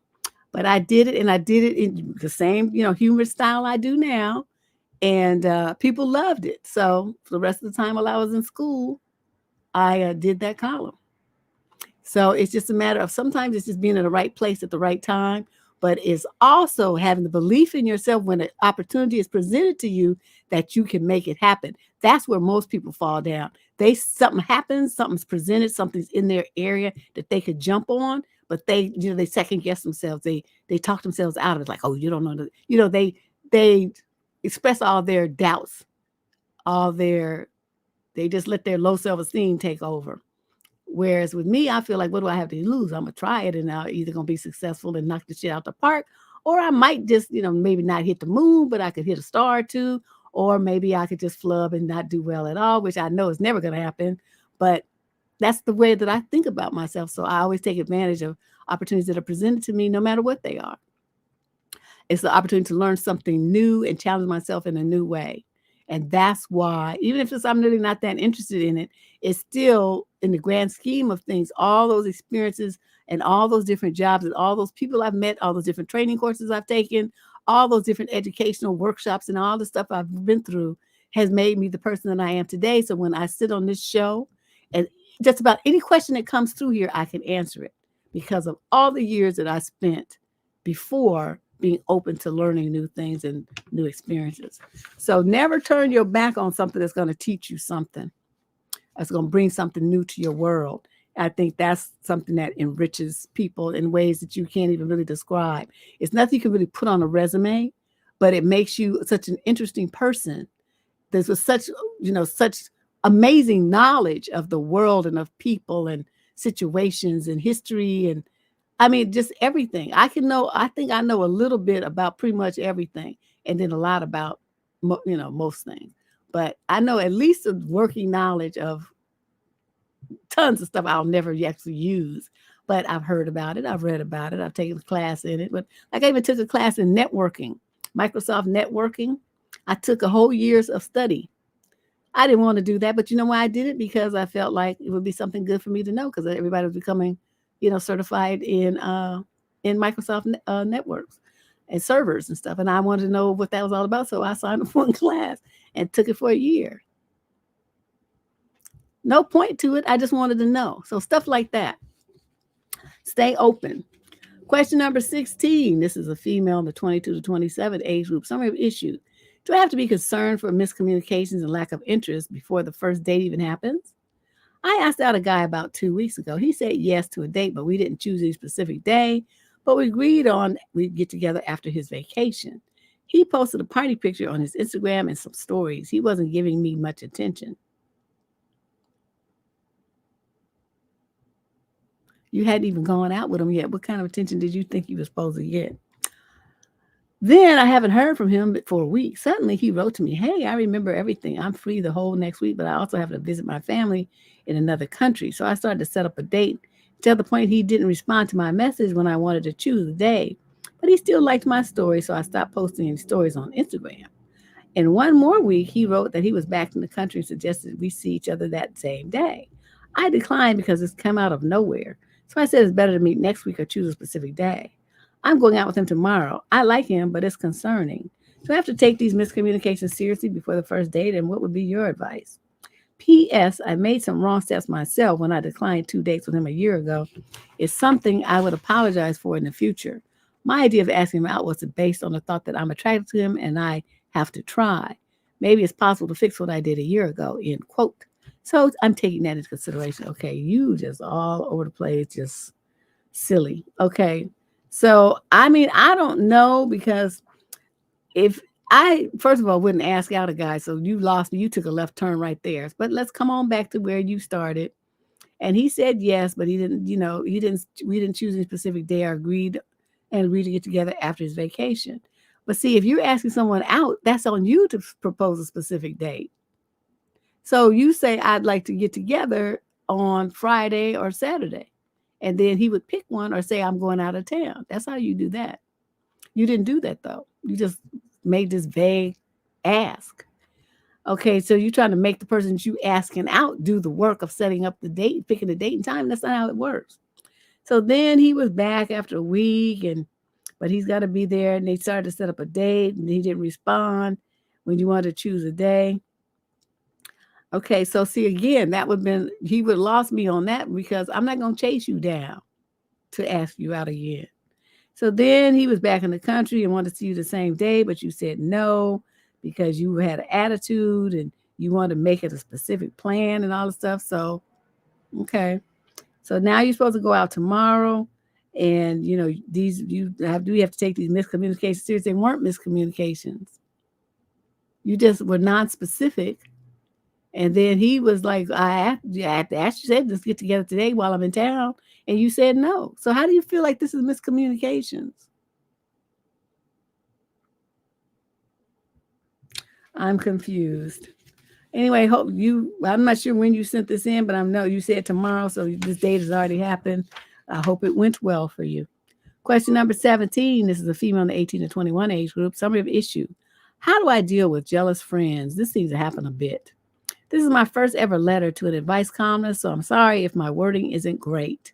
But I did it, and I did it in the same, humor style I do now. And people loved it. So for the rest of the time while I was in school, I did that column. So it's just a matter of sometimes it's just being in the right place at the right time, but it's also having the belief in yourself when an opportunity is presented to you that you can make it happen. That's where most people fall down. Something happens, something's presented, something's in their area that they could jump on, but they second guess themselves. They talk themselves out of it, like, oh, you don't know. They express all their doubts, they just let their low self-esteem take over. Whereas with me, I feel like, what do I have to lose? I'm going to try it and I'm either going to be successful and knock the shit out the park, or I might just, maybe not hit the moon, but I could hit a star or two, or maybe I could just flub and not do well at all, which I know is never going to happen. But that's the way that I think about myself. So I always take advantage of opportunities that are presented to me, no matter what they are. It's the opportunity to learn something new and challenge myself in a new way. And that's why, even if I'm really not that interested in it, it's still, in the grand scheme of things, all those experiences and all those different jobs and all those people I've met, all those different training courses I've taken, all those different educational workshops and all the stuff I've been through has made me the person that I am today. So when I sit on this show, and just about any question that comes through here, I can answer it because of all the years that I spent before being open to learning new things and new experiences. So never turn your back on something that's going to teach you something, that's going to bring something new to your world. I think that's something that enriches people in ways that you can't even really describe. It's nothing you can really put on a resume, but it makes you such an interesting person. There's such amazing knowledge of the world and of people and situations and history and just everything. I think I know a little bit about pretty much everything, and then a lot about, most things. But I know at least a working knowledge of tons of stuff I'll never actually use. But I've heard about it. I've read about it. I've taken a class in it. But like I even took a class in networking, Microsoft networking. I took a whole years of study. I didn't want to do that, but you know why I did it? Because I felt like it would be something good for me to know, because everybody was becoming certified in Microsoft networks and servers and stuff. And I wanted to know what that was all about. So I signed up for one class and took it for a year. No point to it. I just wanted to know. So stuff like that. Stay open. Question number 16. This is a female in the 22 to 27 age group. Summary of issues. Do I have to be concerned for miscommunications and lack of interest before the first date even happens? I asked out a guy about 2 weeks ago. He said yes to a date, but we didn't choose a specific day. But we agreed on we'd get together after his vacation. He posted a party picture on his Instagram and some stories. He wasn't giving me much attention. You hadn't even gone out with him yet. What kind of attention did you think you were supposed to get? Then I haven't heard from him for a week. Suddenly he wrote to me, hey, I remember everything. I'm free the whole next week, but I also have to visit my family in another country. So I started to set up a date. To the point he didn't respond to my message when I wanted to choose a day. But he still liked my story, so I stopped posting any stories on Instagram. In one more week, he wrote that he was back in the country and suggested we see each other that same day. I declined because it's come out of nowhere. So I said it's better to meet next week or choose a specific day. I'm going out with him tomorrow. I like him, but it's concerning. Do I have to take these miscommunications seriously before the first date, and what would be your advice? P.S. I made some wrong steps myself when I declined 2 dates with him a year ago. It's something I would apologize for in the future. My idea of asking him out was based on the thought that I'm attracted to him and I have to try. Maybe it's possible to fix what I did a year ago, end quote. So I'm taking that into consideration. Okay, you just all over the place, just silly. Okay. So, I mean, I don't know because if I, first of all, wouldn't ask out a guy, so you lost me. You took a left turn right there. But let's come on back to where you started. And he said yes, but he didn't, we didn't choose any specific day or agreed to get together after his vacation. But see, if you're asking someone out, that's on you to propose a specific date. So you say, I'd like to get together on Friday or Saturday. And then he would pick one or say, I'm going out of town. That's how you do that. You didn't do that though. You just made this vague ask. Okay, so you're trying to make the person that you asking out do the work of setting up the date, picking the date and time. That's not how it works. So then he was back after a week, but he's got to be there. And they started to set up a date, and he didn't respond when you wanted to choose a day. Okay, so see again, he would have lost me on that because I'm not going to chase you down to ask you out again. So then he was back in the country and wanted to see you the same day, but you said no because you had an attitude and you wanted to make it a specific plan and all the stuff. So, okay. So now you're supposed to go out tomorrow, and you have to take these miscommunications seriously. They weren't miscommunications. You just were non-specific. And then he was like, I asked you, let's get together today while I'm in town. And you said no. So how do you feel like this is miscommunications? I'm confused. Anyway, I'm not sure when you sent this in, but I know you said tomorrow. So this date has already happened. I hope it went well for you. Question number 17. This is a female in the 18 to 21 age group. Summary of issue. How do I deal with jealous friends? This seems to happen a bit. This is my first ever letter to an advice columnist, so I'm sorry if my wording isn't great.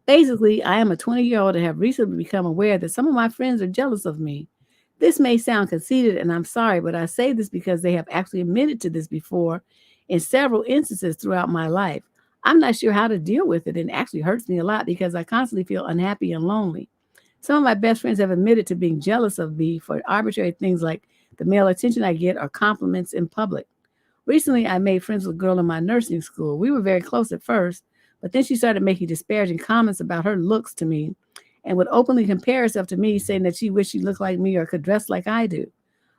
Basically, I am a 20-year-old and have recently become aware that some of my friends are jealous of me. This may sound conceited, and I'm sorry, but I say this because they have actually admitted to this before in several instances throughout my life. I'm not sure how to deal with it, and it actually hurts me a lot because I constantly feel unhappy and lonely. Some of my best friends have admitted to being jealous of me for arbitrary things like the male attention I get or compliments in public. Recently, I made friends with a girl in my nursing school. We were very close at first, but then she started making disparaging comments about her looks to me and would openly compare herself to me, saying that she wished she looked like me or could dress like I do.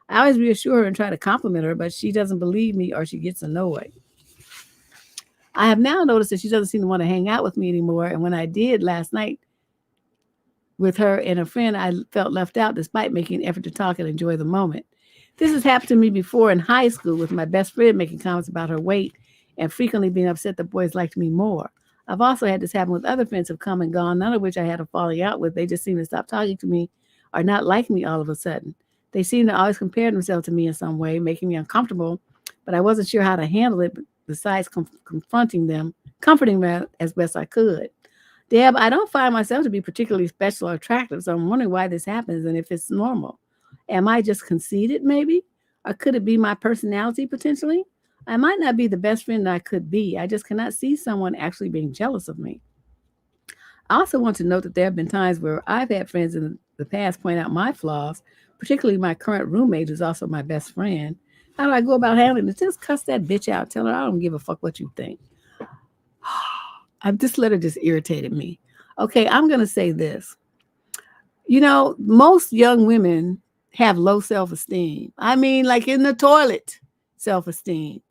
I always reassure her and try to compliment her, but she doesn't believe me or she gets annoyed. I have now noticed that she doesn't seem to want to hang out with me anymore, and when I did last night with her and a friend, I felt left out despite making an effort to talk and enjoy the moment. This has happened to me before in high school with my best friend making comments about her weight and frequently being upset that boys liked me more. I've also had this happen with other friends who have come and gone, none of which I had a falling out with. They just seem to stop talking to me or not like me all of a sudden. They seem to always compare themselves to me in some way, making me uncomfortable, but I wasn't sure how to handle it besides comforting them as best I could. Deb, I don't find myself to be particularly special or attractive, so I'm wondering why this happens and if it's normal. Am I just conceited, maybe? Or could it be my personality, potentially? I might not be the best friend that I could be. I just cannot see someone actually being jealous of me. I also want to note that there have been times where I've had friends in the past point out my flaws, particularly my current roommate, who's also my best friend. How do I go about handling it? Just cuss that bitch out. Tell her I don't give a fuck what you think. This letter just irritated me. Okay, I'm going to say this. Most young women have low self-esteem. I mean, like in the toilet self-esteem.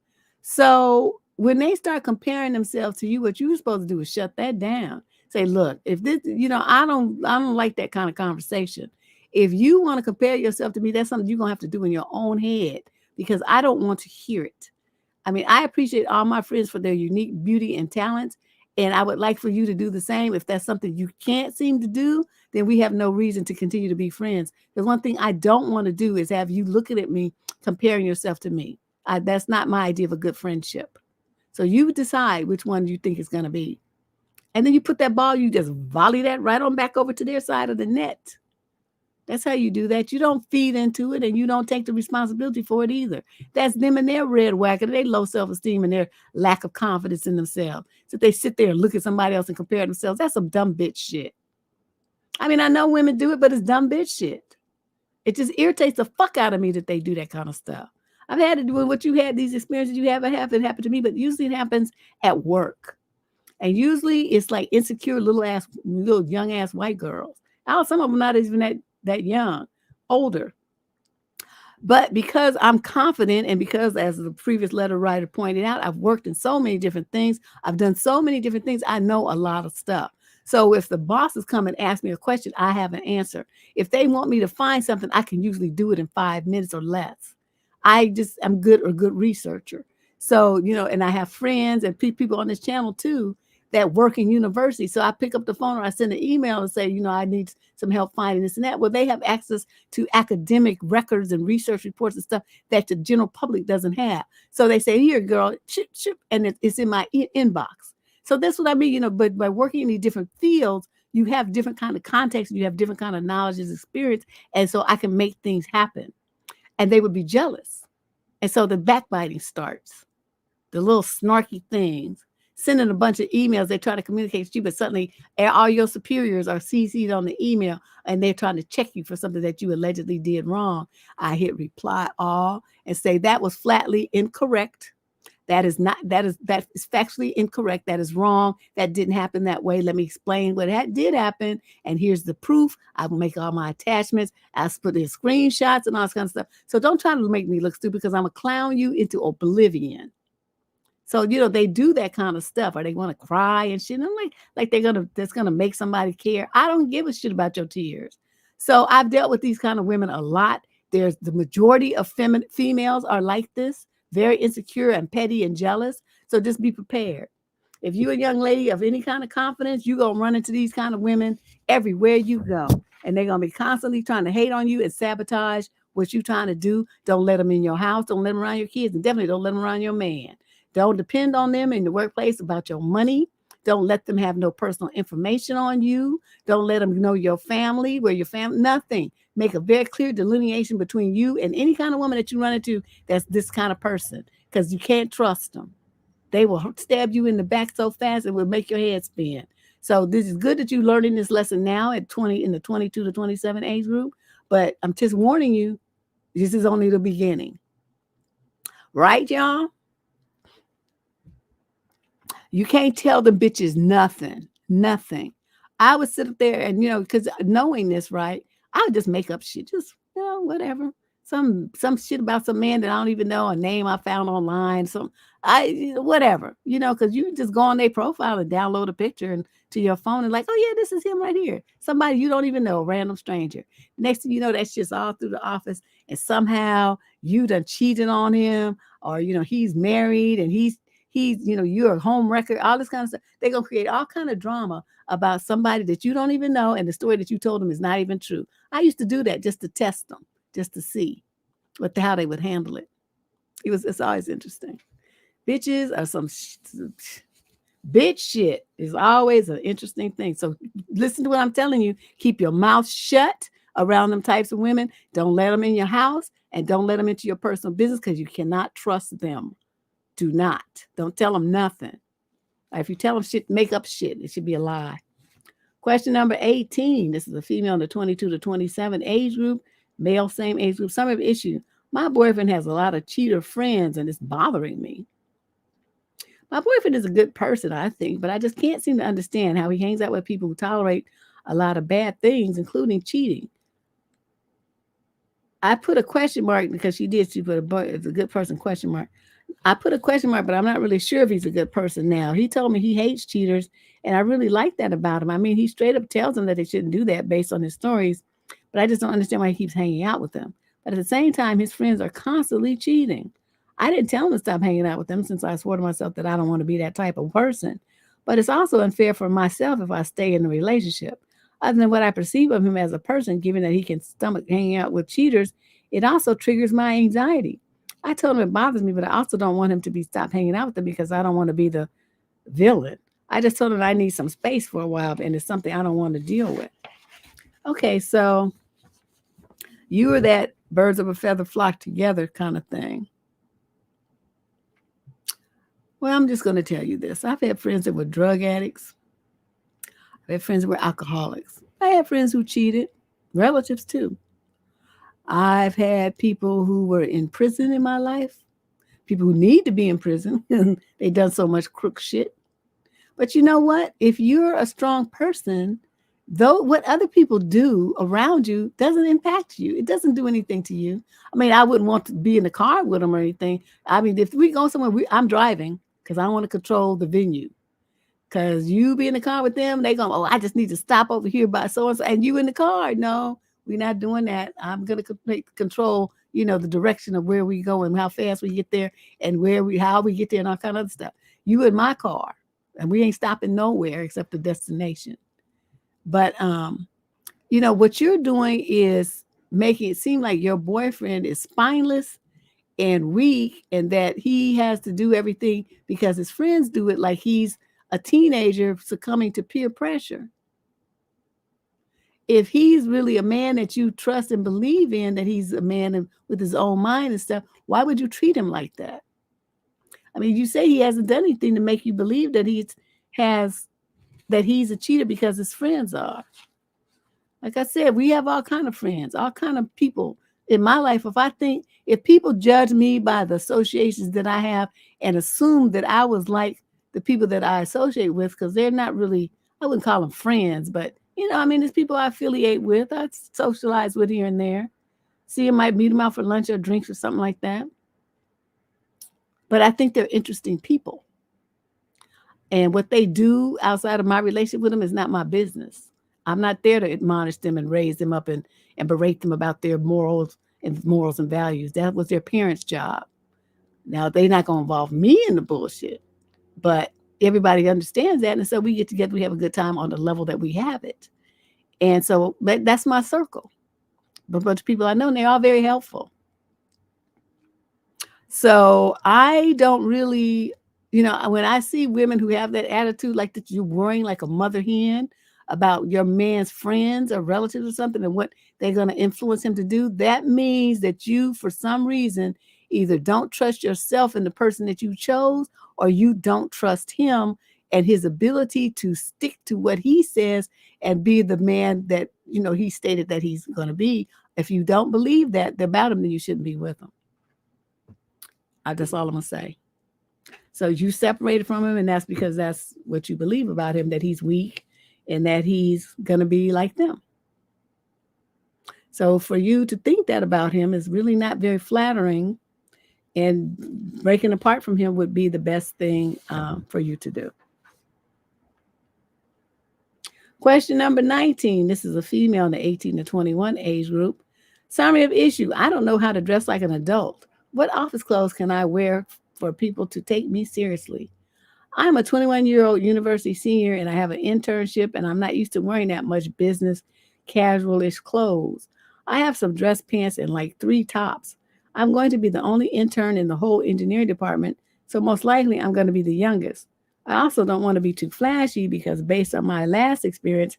So when they start comparing themselves to you, what you're supposed to do is shut that down. Say, look, if this, I don't like that kind of conversation. If you want to compare yourself to me, that's something you're going to have to do in your own head because I don't want to hear it. I mean, I appreciate all my friends for their unique beauty and talents. And I would like for you to do the same. If that's something you can't seem to do, then we have no reason to continue to be friends. The one thing I don't want to do is have you looking at me, comparing yourself to me. That's not my idea of a good friendship. So you decide which one you think is going to be. And then you put that ball, you just volley that right on back over to their side of the net. That's how you do that. You don't feed into it and you don't take the responsibility for it either. That's them and their red whacker, their low self-esteem and their lack of confidence in themselves. So they sit there and look at somebody else and compare themselves. That's some dumb bitch shit. I mean, I know women do it, but it's dumb bitch shit. It just irritates the fuck out of me that they do that kind of stuff. I've had to do with what you had, these experiences you haven't happened to me, but usually it happens at work. And usually it's like insecure little young ass white girls. Some of them not even that young, older. But because I'm confident and because, as the previous letter writer pointed out, I've worked in so many different things. I've done so many different things. I know a lot of stuff. So if the bosses come and ask me a question, I have an answer. If they want me to find something, I can usually do it in 5 minutes or less. I'm a good researcher. So, and I have friends and people on this channel too that work in university. So I pick up the phone or I send an email and say, I need some help finding this and that. Well, they have access to academic records and research reports and stuff that the general public doesn't have. So they say, here, girl, ship, and it's in my inbox. So that's what I mean, but by working in these different fields, you have different kind of context, you have different kind of knowledge and experience. And so I can make things happen. And they would be jealous. And so the backbiting starts, the little snarky things. Sending a bunch of emails, they try to communicate with you, but suddenly all your superiors are CC'd on the email and they're trying to check you for something that you allegedly did wrong. I hit reply all and say that was flatly incorrect. That is factually incorrect. That is wrong. That didn't happen that way. Let me explain what did happen. And here's the proof. I will make all my attachments. I'll put in screenshots and all this kind of stuff. So don't try to make me look stupid because I'm going to clown you into oblivion. So, they do that kind of stuff, or they want to cry and shit. And I'm like that's going to make somebody care. I don't give a shit about your tears. So I've dealt with these kind of women a lot. There's the majority of females are like this, very insecure and petty and jealous. So just be prepared. If you're a young lady of any kind of confidence, you're going to run into these kind of women everywhere you go. And they're going to be constantly trying to hate on you and sabotage what you're trying to do. Don't let them in your house. Don't let them around your kids. And definitely don't let them around your man. Don't depend on them in the workplace about your money. Don't let them have no personal information on you. Don't let them know your family, where your family, nothing. Make a very clear delineation between you and any kind of woman that you run into that's this kind of person, because you can't trust them. They will stab you in the back so fast it will make your head spin. So this is good that you're learning this lesson now in the 22 to 27 age group, but I'm just warning you, this is only the beginning. Right, y'all? You can't tell the bitches nothing. I would sit up there and, because knowing this, right, I would just make up shit, just, whatever. Some shit about some man that I don't even know, a name I found online, whatever, because you just go on their profile and download a picture and to your phone and like, oh yeah, this is him right here. Somebody you don't even know, a random stranger. Next thing you know, that's just all through the office. And somehow you done cheated on him, or, he's married and he's, you're a home wrecker, all this kind of stuff. They're going to create all kind of drama about somebody that you don't even know. And the story that you told them is not even true. I used to do that just to test them, just to see how they would handle it. It's always interesting. Bitches are some bitch shit is always an interesting thing. So listen to what I'm telling you. Keep your mouth shut around them types of women. Don't let them in your house and don't let them into your personal business because you cannot trust them. Do not. Don't tell them nothing. If you tell them shit, make up shit. It should be a lie. Question number 18. This is a female in the 22 to 27 age group. Male, same age group. Summary of issue. My boyfriend has a lot of cheater friends and it's bothering me. My boyfriend is a good person, I think, but I just can't seem to understand how he hangs out with people who tolerate a lot of bad things, including cheating. I put a question mark because she put a good person question mark. I put a question mark, but I'm not really sure if he's a good person now. He told me he hates cheaters, and I really like that about him. I mean, he straight up tells them that they shouldn't do that based on his stories, but I just don't understand why he keeps hanging out with them. But at the same time, his friends are constantly cheating. I didn't tell him to stop hanging out with them since I swore to myself that I don't want to be that type of person. But it's also unfair for myself if I stay in the relationship. Other than what I perceive of him as a person, given that he can stomach hanging out with cheaters, it also triggers my anxiety. I told him it bothers me, but I also don't want him to stop hanging out with them because I don't want to be the villain. I just told him I need some space for a while, and it's something I don't want to deal with. Okay, so You are that birds of a feather flock together kind of thing. Well, I'm just going to tell you this. I've had friends that were drug addicts. I've had friends that were alcoholics. I had friends who cheated, relatives too. I've had people who were in prison in my life, people who need to be in prison. They've done so much crook shit. But you know what? If you're a strong person, though what other people do around you doesn't impact you. It doesn't do anything to you. I mean, I wouldn't want to be in the car with them or anything. I mean, if we go somewhere, I'm driving because I want to control the venue. Because you be in the car with them, they go, oh, I just need to stop over here by so-and-so. And you in the car. No, we're not doing that. I'm going to control, the direction of where we go and how fast we get there and how we get there and all kind of other stuff. You in my car. And we ain't stopping nowhere except the destination. But, what you're doing is making it seem like your boyfriend is spineless and weak and that he has to do everything because his friends do it like he's a teenager succumbing to peer pressure. If he's really a man that you trust and believe in, that he's a man with his own mind and stuff, why would you treat him like that? I mean, you say he hasn't done anything to make you believe that he's a cheater because his friends are. Like I said, we have all kind of friends, all kind of people in my life. If people judge me by the associations that I have and assume that I was like the people that I associate with, because they're not really, I wouldn't call them friends, but there's people I affiliate with, I socialize with here and there. See, I might meet them out for lunch or drinks or something like that. But I think they're interesting people. And what they do outside of my relationship with them is not my business. I'm not there to admonish them and raise them up and berate them about their morals and values. That was their parents' job. Now, they're not going to involve me in the bullshit. But everybody understands that. And so we get together, we have a good time on the level that we have it. And so that's my circle. A bunch of people I know, and they're all very helpful. So I don't really, when I see women who have that attitude, like that you're worrying like a mother hen about your man's friends or relatives or something and what they're going to influence him to do, that means that you, for some reason, either don't trust yourself and the person that you chose, or you don't trust him and his ability to stick to what he says and be the man that, he stated that he's going to be. If you don't believe that about him, then you shouldn't be with him. That's all I'm going to say. So you separated from him, and that's because that's what you believe about him, that he's weak and that he's going to be like them. So for you to think that about him is really not very flattering, and breaking apart from him would be the best thing for you to do. Question number 19. This is a female in the 18 to 21 age group. Summary of issue. I don't know how to dress like an adult. What office clothes can I wear for people to take me seriously? I'm a 21-year-old university senior and I have an internship, and I'm not used to wearing that much business casual-ish clothes. I have some dress pants and like 3 tops. I'm going to be the only intern in the whole engineering department, so most likely I'm going to be the youngest. I also don't want to be too flashy because based on my last experience,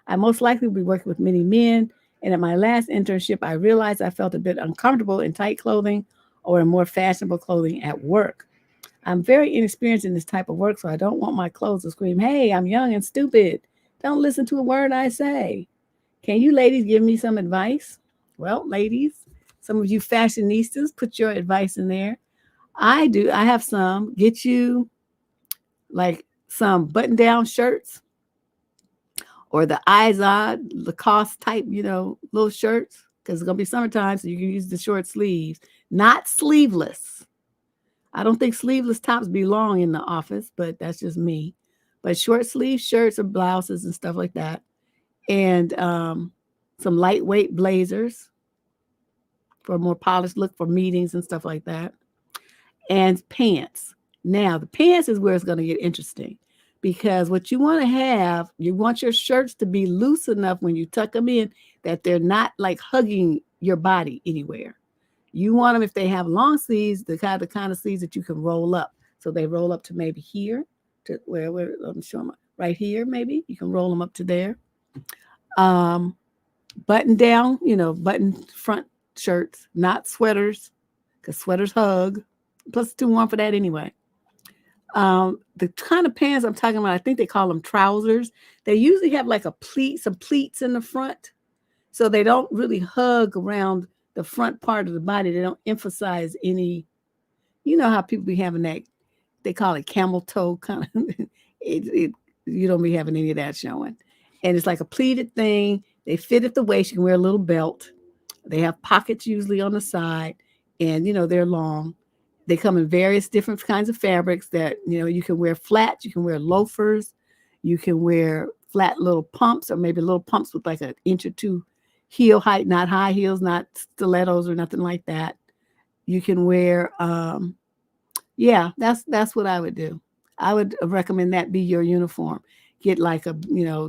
I most likely will be working with many men, and at my last internship, I realized I felt a bit uncomfortable in tight clothing or in more fashionable clothing at work. I'm very inexperienced in this type of work, so I don't want my clothes to scream, hey, I'm young and stupid. Don't listen to a word I say. Can you ladies give me some advice? Well, ladies, some of you fashionistas, put your advice in there. I do. I have some. Get you like some button-down shirts or the Izod Lacoste type, little shirts, because it's going to be summertime, so you can use the short sleeves, not sleeveless. I don't think sleeveless tops belong in the office, but that's just me. But short sleeve shirts or blouses and stuff like that. And some lightweight blazers for a more polished look for meetings and stuff like that. And pants. Now, the pants is where it's going to get interesting, because what you want to have, you want your shirts to be loose enough when you tuck them in that they're not like hugging your body anywhere. You want them, if they have long sleeves, the kind of sleeves that you can roll up. So they roll up to maybe here, to where let me show them right here, maybe. You can roll them up to there. button down, button front shirts, not sweaters, because sweaters hug. Plus, it's too warm for that anyway. The kind of pants I'm talking about, I think they call them trousers. They usually have like some pleats in the front, so they don't really hug around the front part of the body. They don't emphasize any. You know how people be having that? They call it camel toe kind of. You don't be having any of that showing, and it's like a pleated thing. They fit at the waist. You can wear a little belt. They have pockets usually on the side, and they're long. They come in various different kinds of fabrics that you can wear flats, you can wear loafers, you can wear flat little pumps, or maybe little pumps with like an inch or two heel height, not high heels, not stilettos or nothing like that. You can wear, yeah, that's what I would do. I would recommend that be your uniform. Get like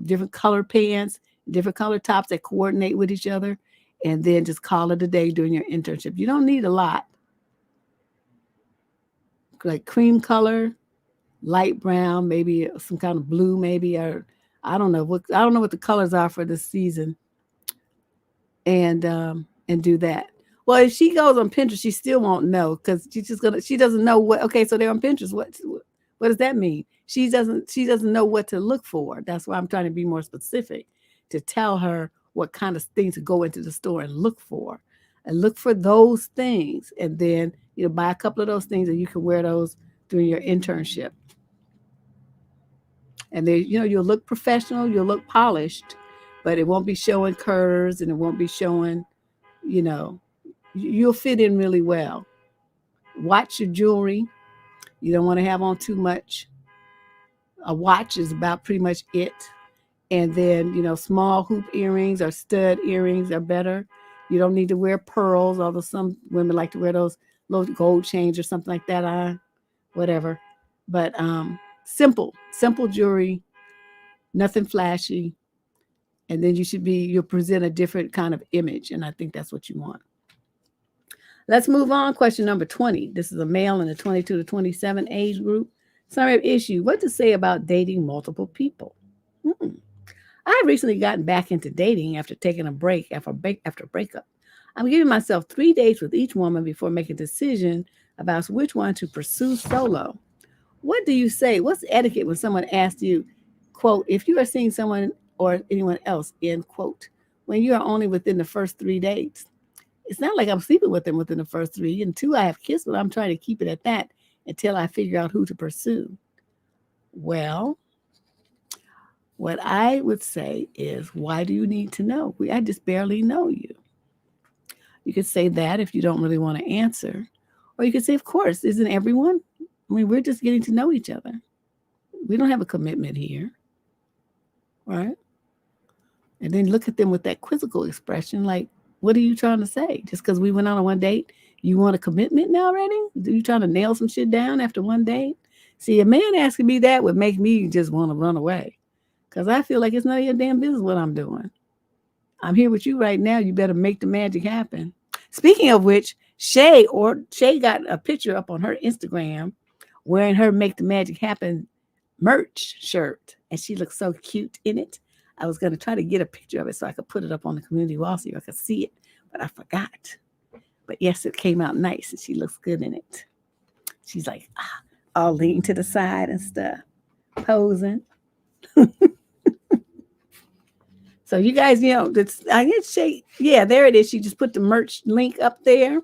different color pants, different color tops that coordinate with each other, and then just call it a day during your internship. You don't need a lot. Like cream color, light brown, maybe some kind of blue, maybe, or I don't know what the colors are for this season, and do that. Well, if she goes on Pinterest, she still won't know because she doesn't know what. Okay, so they're on Pinterest. What does that mean? She doesn't know what to look for. That's why I'm trying to be more specific to tell her what kind of things to go into the store and look for. And look for those things, and then buy a couple of those things, and you can wear those during your internship. And then you'll look professional, you'll look polished, but it won't be showing curves, and it won't be showing. You'll fit in really well. Watch your jewelry. You don't want to have on too much. A watch is about pretty much it. And then small hoop earrings or stud earrings are better. You don't need to wear pearls, although some women like to wear those little gold chains or something like that. Whatever. But simple jewelry, nothing flashy. And then you'll present a different kind of image. And I think that's what you want. Let's move on. Question number 20. This is a male in the 22 to 27 age group. Summary of issue. What to say about dating multiple people? I've recently gotten back into dating after taking a break after a breakup. I'm giving myself 3 dates with each woman before making a decision about which one to pursue solo. What do you say? What's etiquette when someone asks you, quote, if you are seeing someone or anyone else, end quote, when you are only within the first 3 dates? It's not like I'm sleeping with them within the first 3. And 2, I have kissed, but I'm trying to keep it at that until I figure out who to pursue. Well, what I would say is, why do you need to know? I just barely know you. You could say that if you don't really want to answer. Or you could say, of course, isn't everyone? I mean, we're just getting to know each other. We don't have a commitment here. Right? And then look at them with that quizzical expression, like, what are you trying to say? Just because we went on one date, you want a commitment now already? Are you trying to nail some shit down after one date? See, a man asking me that would make me just want to run away. Because I feel like it's none of your damn business what I'm doing. I'm here with you right now. You better make the magic happen. Speaking of which, Shay got a picture up on her Instagram wearing her Make the Magic Happen merch shirt. And she looks so cute in it. I was going to try to get a picture of it so I could put it up on the community wall so I could see it. But I forgot. But yes, it came out nice and she looks good in it. She's like, all leaning to the side and stuff. Posing. So you guys, I guess there it is. She just put the merch link up there,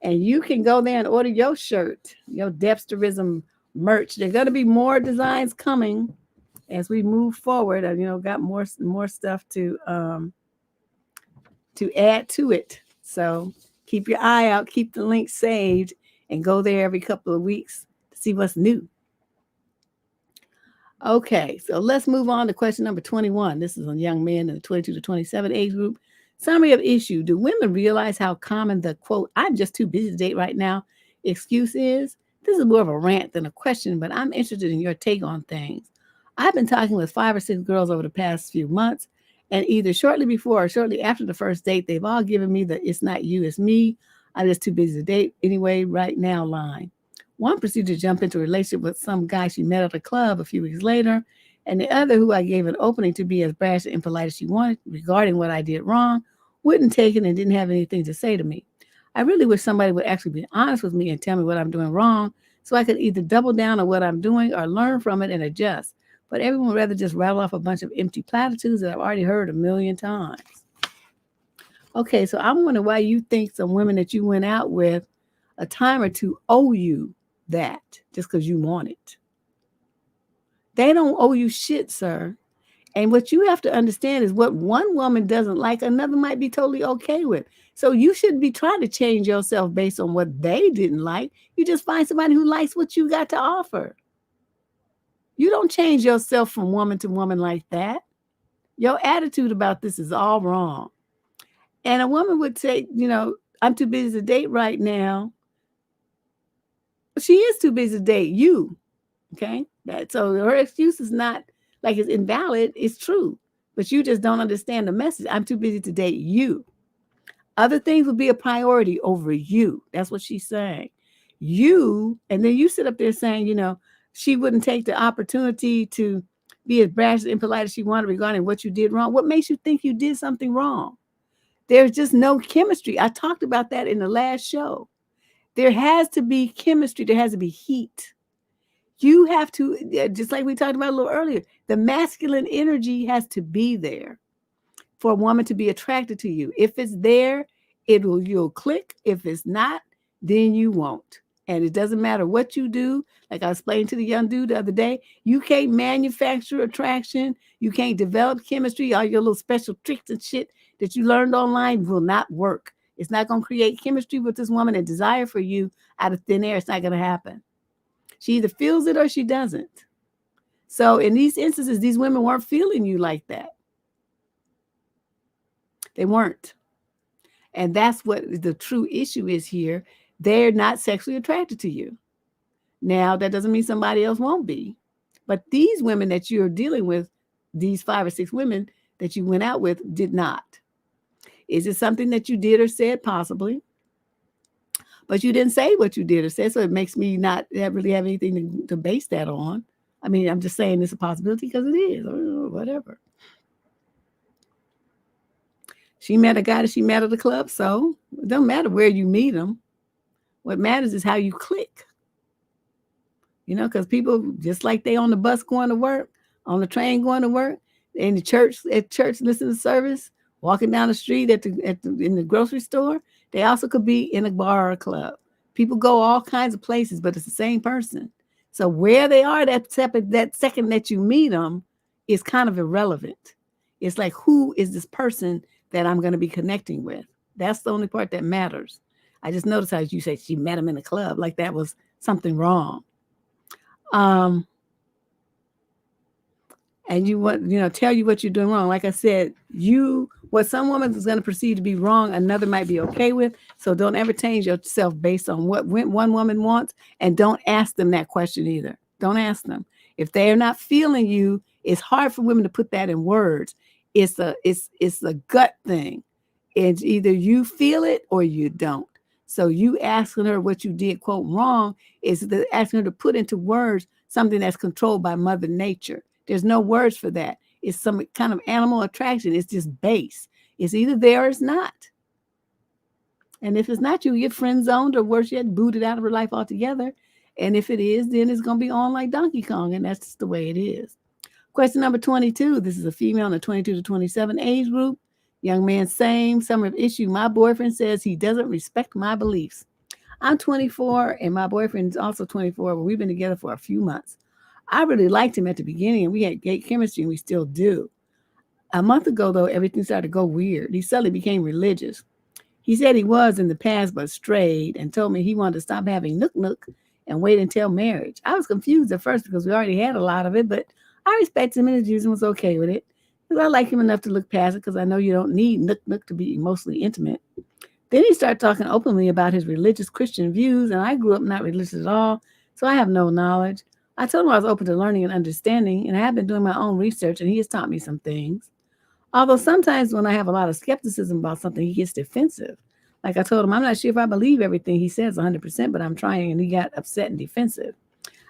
and you can go there and order your shirt, your Debsterism merch. There's going to be more designs coming as we move forward. I got more stuff to add to it. So keep your eye out, keep the link saved, and go there every couple of weeks to see what's new. Okay, so let's move on to question number 21. This is a young man in the 22 to 27 age group. Summary of issue. Do women realize how common the, quote, I'm just too busy to date right now excuse is? This is more of a rant than a question, but I'm interested in your take on things. I've been talking with 5 or 6 girls over the past few months, and either shortly before or shortly after the first date, they've all given me the it's not you, it's me. I'm just too busy to date anyway right now line. One proceeded to jump into a relationship with some guy she met at a club a few weeks later, And the other, who I gave an opening to be as brash and polite as she wanted regarding what I did wrong, wouldn't take it and didn't have anything to say to me. I really wish somebody would actually be honest with me and tell me what I'm doing wrong so I could either double down on what I'm doing or learn from it and adjust. But everyone would rather just rattle off a bunch of empty platitudes that I've already heard a million times. Okay, so I'm wondering why you think some women that you went out with a time or two owe you that just because you want it. They don't owe you shit, sir. And what you have to understand is what one woman doesn't like, another might be totally okay with. So you shouldn't be trying to change yourself based on what they didn't like. You just find somebody who likes what you got to offer. You don't change yourself from woman to woman like that. Your attitude about this is all wrong. And a woman would say, I'm too busy to date right now. She is too busy to date you. Okay? So her excuse is not like it's invalid. It's true. But you just don't understand the message. I'm too busy to date you. Other things will be a priority over you. That's what she's saying. You, and then you sit up there saying, she wouldn't take the opportunity to be as brash and polite as she wanted regarding what you did wrong. What makes you think you did something wrong? There's just no chemistry. I talked about that in the last show. There has to be chemistry. There has to be heat. You have to, just like we talked about a little earlier, the masculine energy has to be there for a woman to be attracted to you. If it's there, you'll click. If it's not, then you won't. And it doesn't matter what you do. Like I explained to the young dude the other day, you can't manufacture attraction. You can't develop chemistry. All your little special tricks and shit that you learned online will not work. It's not going to create chemistry with this woman and desire for you out of thin air. It's not going to happen. She either feels it or she doesn't. So in these instances, these women weren't feeling you like that. They weren't. And that's what the true issue is here. They're not sexually attracted to you. Now, that doesn't mean somebody else won't be. But these women that you're dealing with, these 5 or 6 women that you went out with, did not. Is it something that you did or said? Possibly. But you didn't say what you did or said, so it makes me not really have anything to base that on. I mean, I'm just saying it's a possibility because it is, or whatever. She met a guy that she met at the club, so it doesn't matter where you meet him. What matters is how you click. Because people, just like they on the bus going to work, on the train going to work, in the church, at church listening to service, walking down the street in the grocery store, they also could be in a bar or a club. People go all kinds of places, but it's the same person. So where they are that second that you meet them is kind of irrelevant. It's like, who is this person that I'm going to be connecting with? That's the only part that matters. I just noticed how you say she met him in a club, like that was something wrong. And you want, tell you what you're doing wrong. Like I said, what some woman is going to perceive to be wrong, another might be okay with. So don't ever change yourself based on what one woman wants, and don't ask them that question either. Don't ask them. If they're not feeling you, it's hard for women to put that in words. It's a gut thing. It's either you feel it or you don't. So you asking her what you did, quote, wrong, is asking her to put into words something that's controlled by Mother Nature. There's no words for that. It's some kind of animal attraction. It's just base. It's either there or it's not. And if it's not, you get friend zoned, or worse yet, booted out of her life altogether. And if it is, then it's going to be on like Donkey Kong. And that's just the way it is. Question number 22. This is a female in the 22 to 27 age group. Young man, same summer of issue. My boyfriend says he doesn't respect my beliefs. I'm 24 and my boyfriend is also 24, but we've been together for a few months. I really liked him at the beginning and we had great chemistry, and we still do. A month ago, though, everything started to go weird. He suddenly became religious. He said he was in the past, but strayed, and told me he wanted to stop having nook and wait until marriage. I was confused at first because we already had a lot of it, but I respected him and his views and was okay with it. Because I like him enough to look past it, because I know you don't need nook to be emotionally intimate. Then he started talking openly about his religious Christian views, and I grew up not religious at all, so I have no knowledge. I told him I was open to learning and understanding, and I have been doing my own research, and he has taught me some things. Although sometimes when I have a lot of skepticism about something, he gets defensive. Like I told him, I'm not sure if I believe everything he says 100%, but I'm trying, and he got upset and defensive.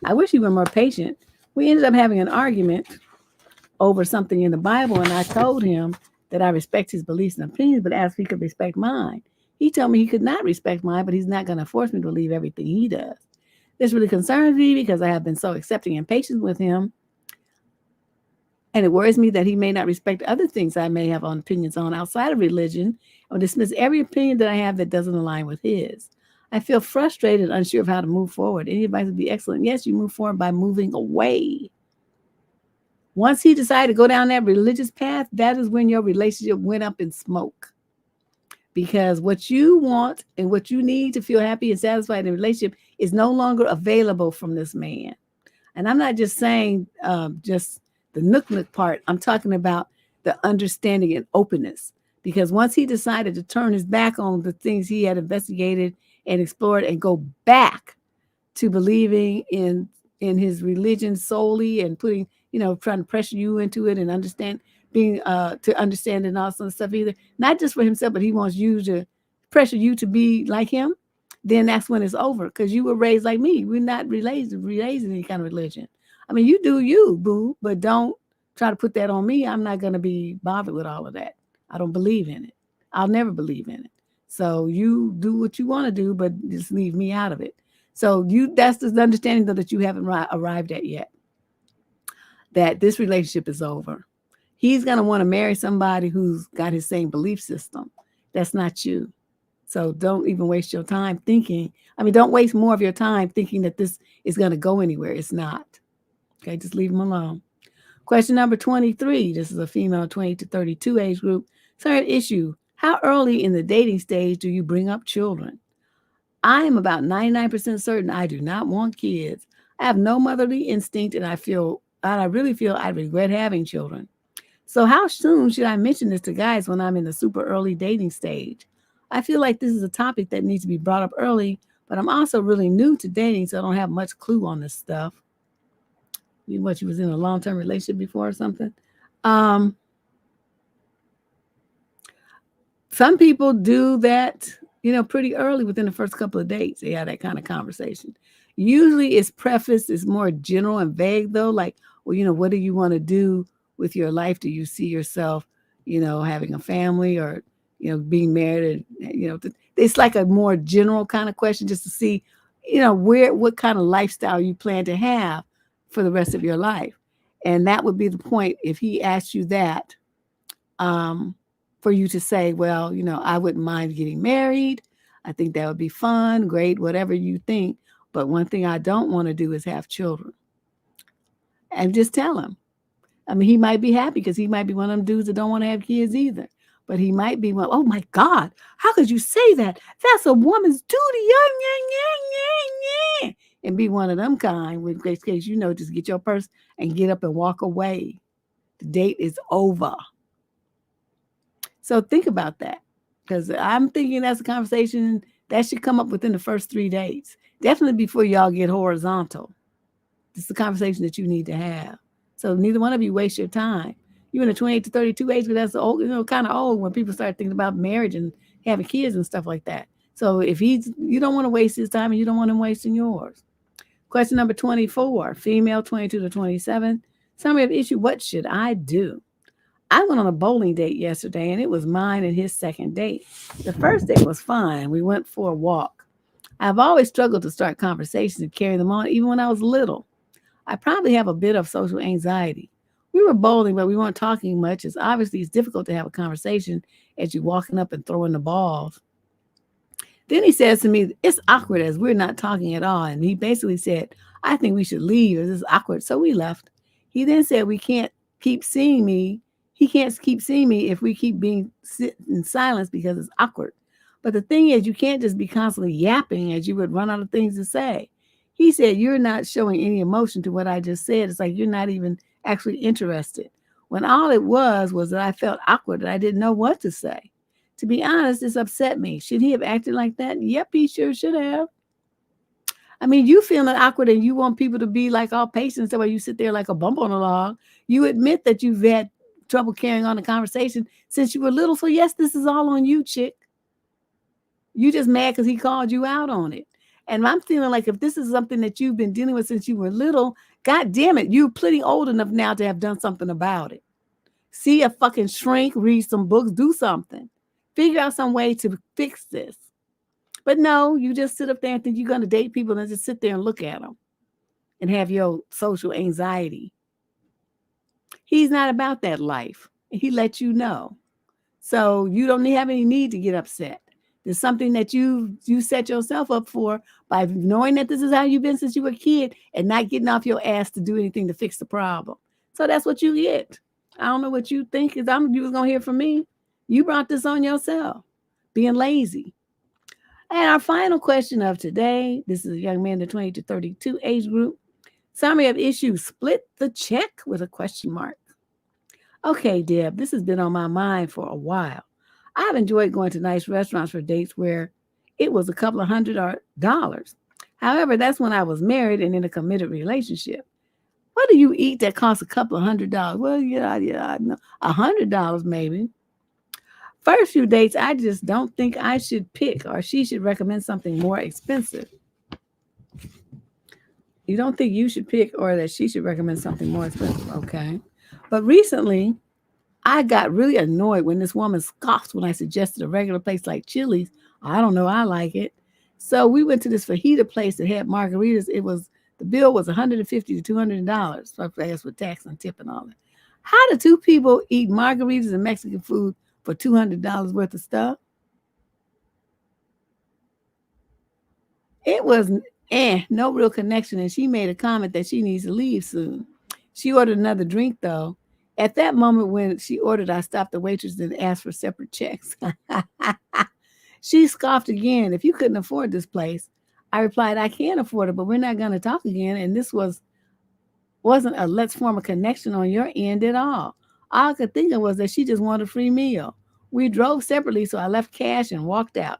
I wish he were more patient. We ended up having an argument over something in the Bible, and I told him that I respect his beliefs and opinions, but asked if he could respect mine. He told me he could not respect mine, but he's not going to force me to believe everything he does. This really concerns me because I have been so accepting and patient with him, and it worries me that he may not respect other things I may have on opinions on outside of religion, or dismiss every opinion that I have that doesn't align with his. I feel frustrated and unsure of how to move forward. Any advice would be excellent. Yes, you move forward by moving away. Once he decided to go down that religious path, that is when your relationship went up in smoke. Because what you want and what you need to feel happy and satisfied in a relationship is no longer available from this man. And I'm not just saying just the nook part. I'm talking about the understanding and openness. Because once he decided to turn his back on the things he had investigated and explored and go back to believing in his religion solely and putting, trying to pressure you into it and understand to understand and all sort of stuff either, not just for himself, but he wants you to pressure you to be like him, then that's when it's over. Because you were raised like me. We're not raised in any kind of religion. I mean, you do you, boo, but don't try to put that on me. I'm not going to be bothered with all of that. I don't believe in it. I'll never believe in it. So you do what you want to do, but just leave me out of it. So that's the understanding though that you haven't arrived at yet, that this relationship is over. He's going to want to marry somebody who's got his same belief system. That's not you. So don't even waste your time don't waste more of your time thinking that this is going to go anywhere. It's not. Okay, just leave him alone. Question number 23. This is a female 20 to 32 age group. Third issue. How early in the dating stage do you bring up children? I am about 99% certain I do not want kids. I have no motherly instinct, and I really feel I regret having children. So how soon should I mention this to guys when I'm in the super early dating stage? I feel like this is a topic that needs to be brought up early, but I'm also really new to dating, so I don't have much clue on this stuff. You was in a long-term relationship before or something? Some people do that, pretty early within the first couple of dates. They have that kind of conversation. Usually it's prefaced, it's more general and vague though. Like, well, what do you want to do with your life? Do you see yourself, having a family or, being married? And, it's like a more general kind of question just to see, what kind of lifestyle you plan to have for the rest of your life. And that would be the point if he asked you that, for you to say, well, I wouldn't mind getting married. I think that would be fun, great, whatever you think. But one thing I don't want to do is have children. And just tell him. I mean, he might be happy because he might be one of them dudes that don't want to have kids either. But he might be one, oh my God, how could you say that? That's a woman's duty. And be one of them kind, with great case, just get your purse and get up and walk away. The date is over. So think about that, because I'm thinking that's a conversation that should come up within the first 3 dates. Definitely before y'all get horizontal. This is the conversation that you need to have. So neither one of you waste your time. You're in the 28 to 32 age, but that's old, kind of old when people start thinking about marriage and having kids and stuff like that. So if you don't want to waste his time and you don't want him wasting yours. Question number 24, female 22 to 27. Summary of issue, what should I do? I went on a bowling date yesterday, and it was mine and his second date. The first date was fine. We went for a walk. I've always struggled to start conversations and carry them on, even when I was little. I probably have a bit of social anxiety. We were bowling, but we weren't talking much. It's difficult to have a conversation as you're walking up and throwing the balls. Then he says to me, it's awkward as we're not talking at all. And he basically said, I think we should leave. This is awkward. So we left. He then said, we can't keep seeing me. He can't keep seeing me if we keep being sit in silence because it's awkward. But the thing is, you can't just be constantly yapping as you would run out of things to say. He said, you're not showing any emotion to what I just said. It's like you're not even actually interested. When all it was that I felt awkward and I didn't know what to say. To be honest, this upset me. Should he have acted like that? Yep, he sure should have. I mean, you feeling awkward and you want people to be like all patient, so while you sit there like a bump on a log. You admit that you've had trouble carrying on a conversation since you were little. So yes, this is all on you, chick. You just mad because he called you out on it. And I'm feeling like if this is something that you've been dealing with since you were little, God damn it, you're plenty old enough now to have done something about it. See a fucking shrink, read some books, do something. Figure out some way to fix this. But no, you just sit up there and think you're going to date people and just sit there and look at them and have your social anxiety. He's not about that life. He let you know. So you don't have any need to get upset. There's something that you set yourself up for by knowing that this is how you've been since you were a kid and not getting off your ass to do anything to fix the problem. So that's what you get. I don't know what you think is you was gonna hear from me. You brought this on yourself, being lazy. And our final question of today, this is a young man, the 20 to 32 age group. Summary of issues, split the check with a question mark. Okay, Deb, this has been on my mind for a while. I've enjoyed going to nice restaurants for dates where it was a couple of $100. However, that's when I was married and in a committed relationship. What do you eat that costs a couple of $100? Well, I know $100 maybe. First few dates, I just don't think I should pick or she should recommend something more expensive. You don't think you should pick or that she should recommend something more expensive, okay? But recently, I got really annoyed when this woman scoffed when I suggested a regular place like Chili's. I don't know, I like it. So we went to this fajita place that had margaritas. The bill was $150 to $200. So I asked with tax and tip and all that. How do two people eat margaritas and Mexican food for $200 worth of stuff? It was no real connection. And she made a comment that she needs to leave soon. She ordered another drink though. At that moment when she ordered, I stopped the waitress and asked for separate checks. She scoffed again. If you couldn't afford this place, I replied, I can't afford it, but we're not going to talk again. And this wasn't a let's form a connection on your end at all. All I could think of was that she just wanted a free meal. We drove separately, so I left cash and walked out.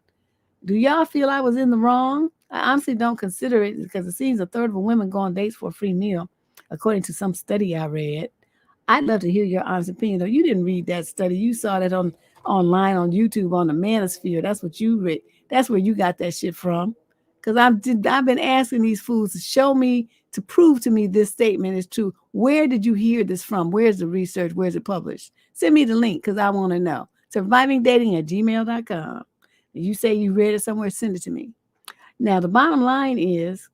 Do y'all feel I was in the wrong? I honestly don't consider it because it seems a third of women go on dates for a free meal, according to some study I read. I'd love to hear your honest opinion, though. You didn't read that study. You saw that online on YouTube on the Manosphere. That's what you read. That's where you got that shit from. Because I've been asking these fools to show me, to prove to me this statement is true. Where did you hear this from? Where's the research? Where's it published? Send me the link because I want to know. Survivingdating@gmail.com. If you say you read it somewhere, send it to me. Now, the bottom line is,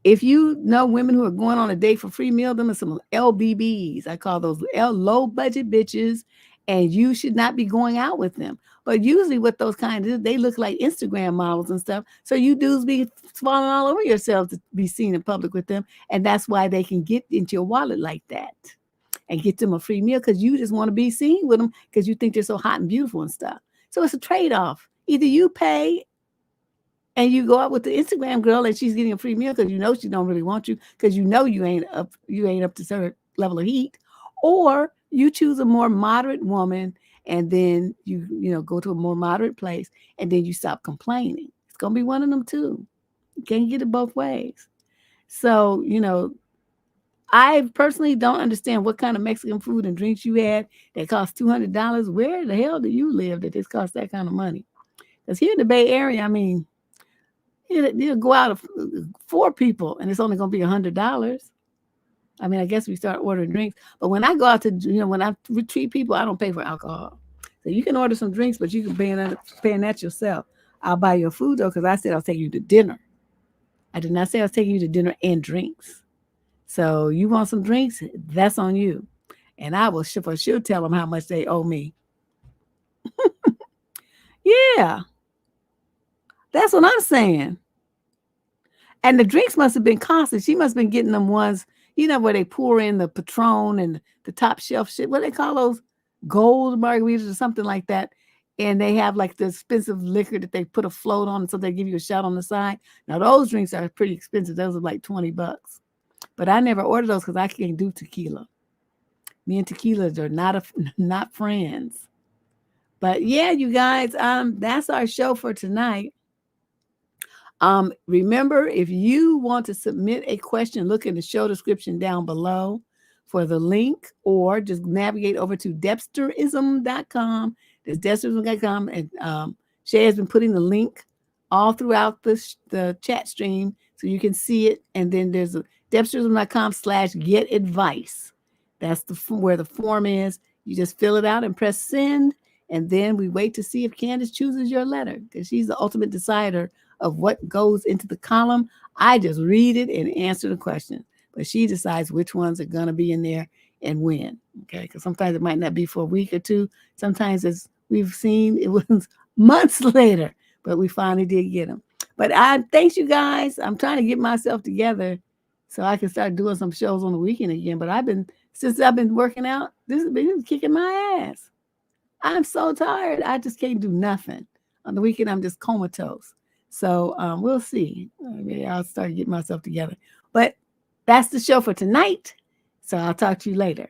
if you know women who are going on a date for free meal, them are some LBBs. I call those low budget bitches, and you should not be going out with them. But usually what those kinds of, they look like Instagram models and stuff. So you dudes be falling all over yourselves to be seen in public with them. And that's why they can get into your wallet like that and get them a free meal because you just want to be seen with them because you think they're so hot and beautiful and stuff. So it's a trade-off. Either you pay and you go out with the Instagram girl and she's getting a free meal because you know she don't really want you because you know you ain't up to certain level of heat, or you choose a more moderate woman and then you go to a more moderate place and then you stop complaining. It's gonna be one of them too. You can't get it both ways. So I personally don't understand what kind of Mexican food and drinks you had that cost $200. Where the hell do you live that this costs that kind of money? Because here in the Bay Area, I mean, you'll go out of 4 people and it's only going to be $100. I mean, I guess we start ordering drinks. But when I go out to, when I treat people, I don't pay for alcohol. So you can order some drinks, but you can pay that yourself. I'll buy your food, though, because I said I'll take you to dinner. I did not say I was taking you to dinner and drinks. So you want some drinks? That's on you. And I will for sure tell them how much they owe me. Yeah. That's what I'm saying. And the drinks must have been costly. She must have been getting them ones, where they pour in the Patron and the top shelf shit. What do they call those? Gold margaritas or something like that. And they have like the expensive liquor that they put a float on, so they give you a shot on the side. Now those drinks are pretty expensive. Those are like $20. But I never order those because I can't do tequila. Me and tequilas are not friends. But yeah, you guys, that's our show for tonight. Remember, if you want to submit a question, look in the show description down below for the link, or just navigate over to Debsterism.com. There's Debsterism.com, and Shay has been putting the link all throughout the chat stream, So you can see it. And then there's a Debsterism.com/get advice. That's where the form is. You just fill it out and press send. And then we wait to see if Candace chooses your letter, because she's the ultimate decider of what goes into the column. I just read it and answer the question, but she decides which ones are going to be in there and when. Okay, because sometimes it might not be for a week or two. Sometimes, as we've seen, it was months later, but we finally did get them. But thanks you guys. I'm trying to get myself together so I can start doing some shows on the weekend again. But since I've been working out, this has been kicking my ass. I'm so tired. I just can't do nothing. On the weekend, I'm just comatose. So we'll see. Maybe I'll start getting myself together. But that's the show for tonight. So I'll talk to you later.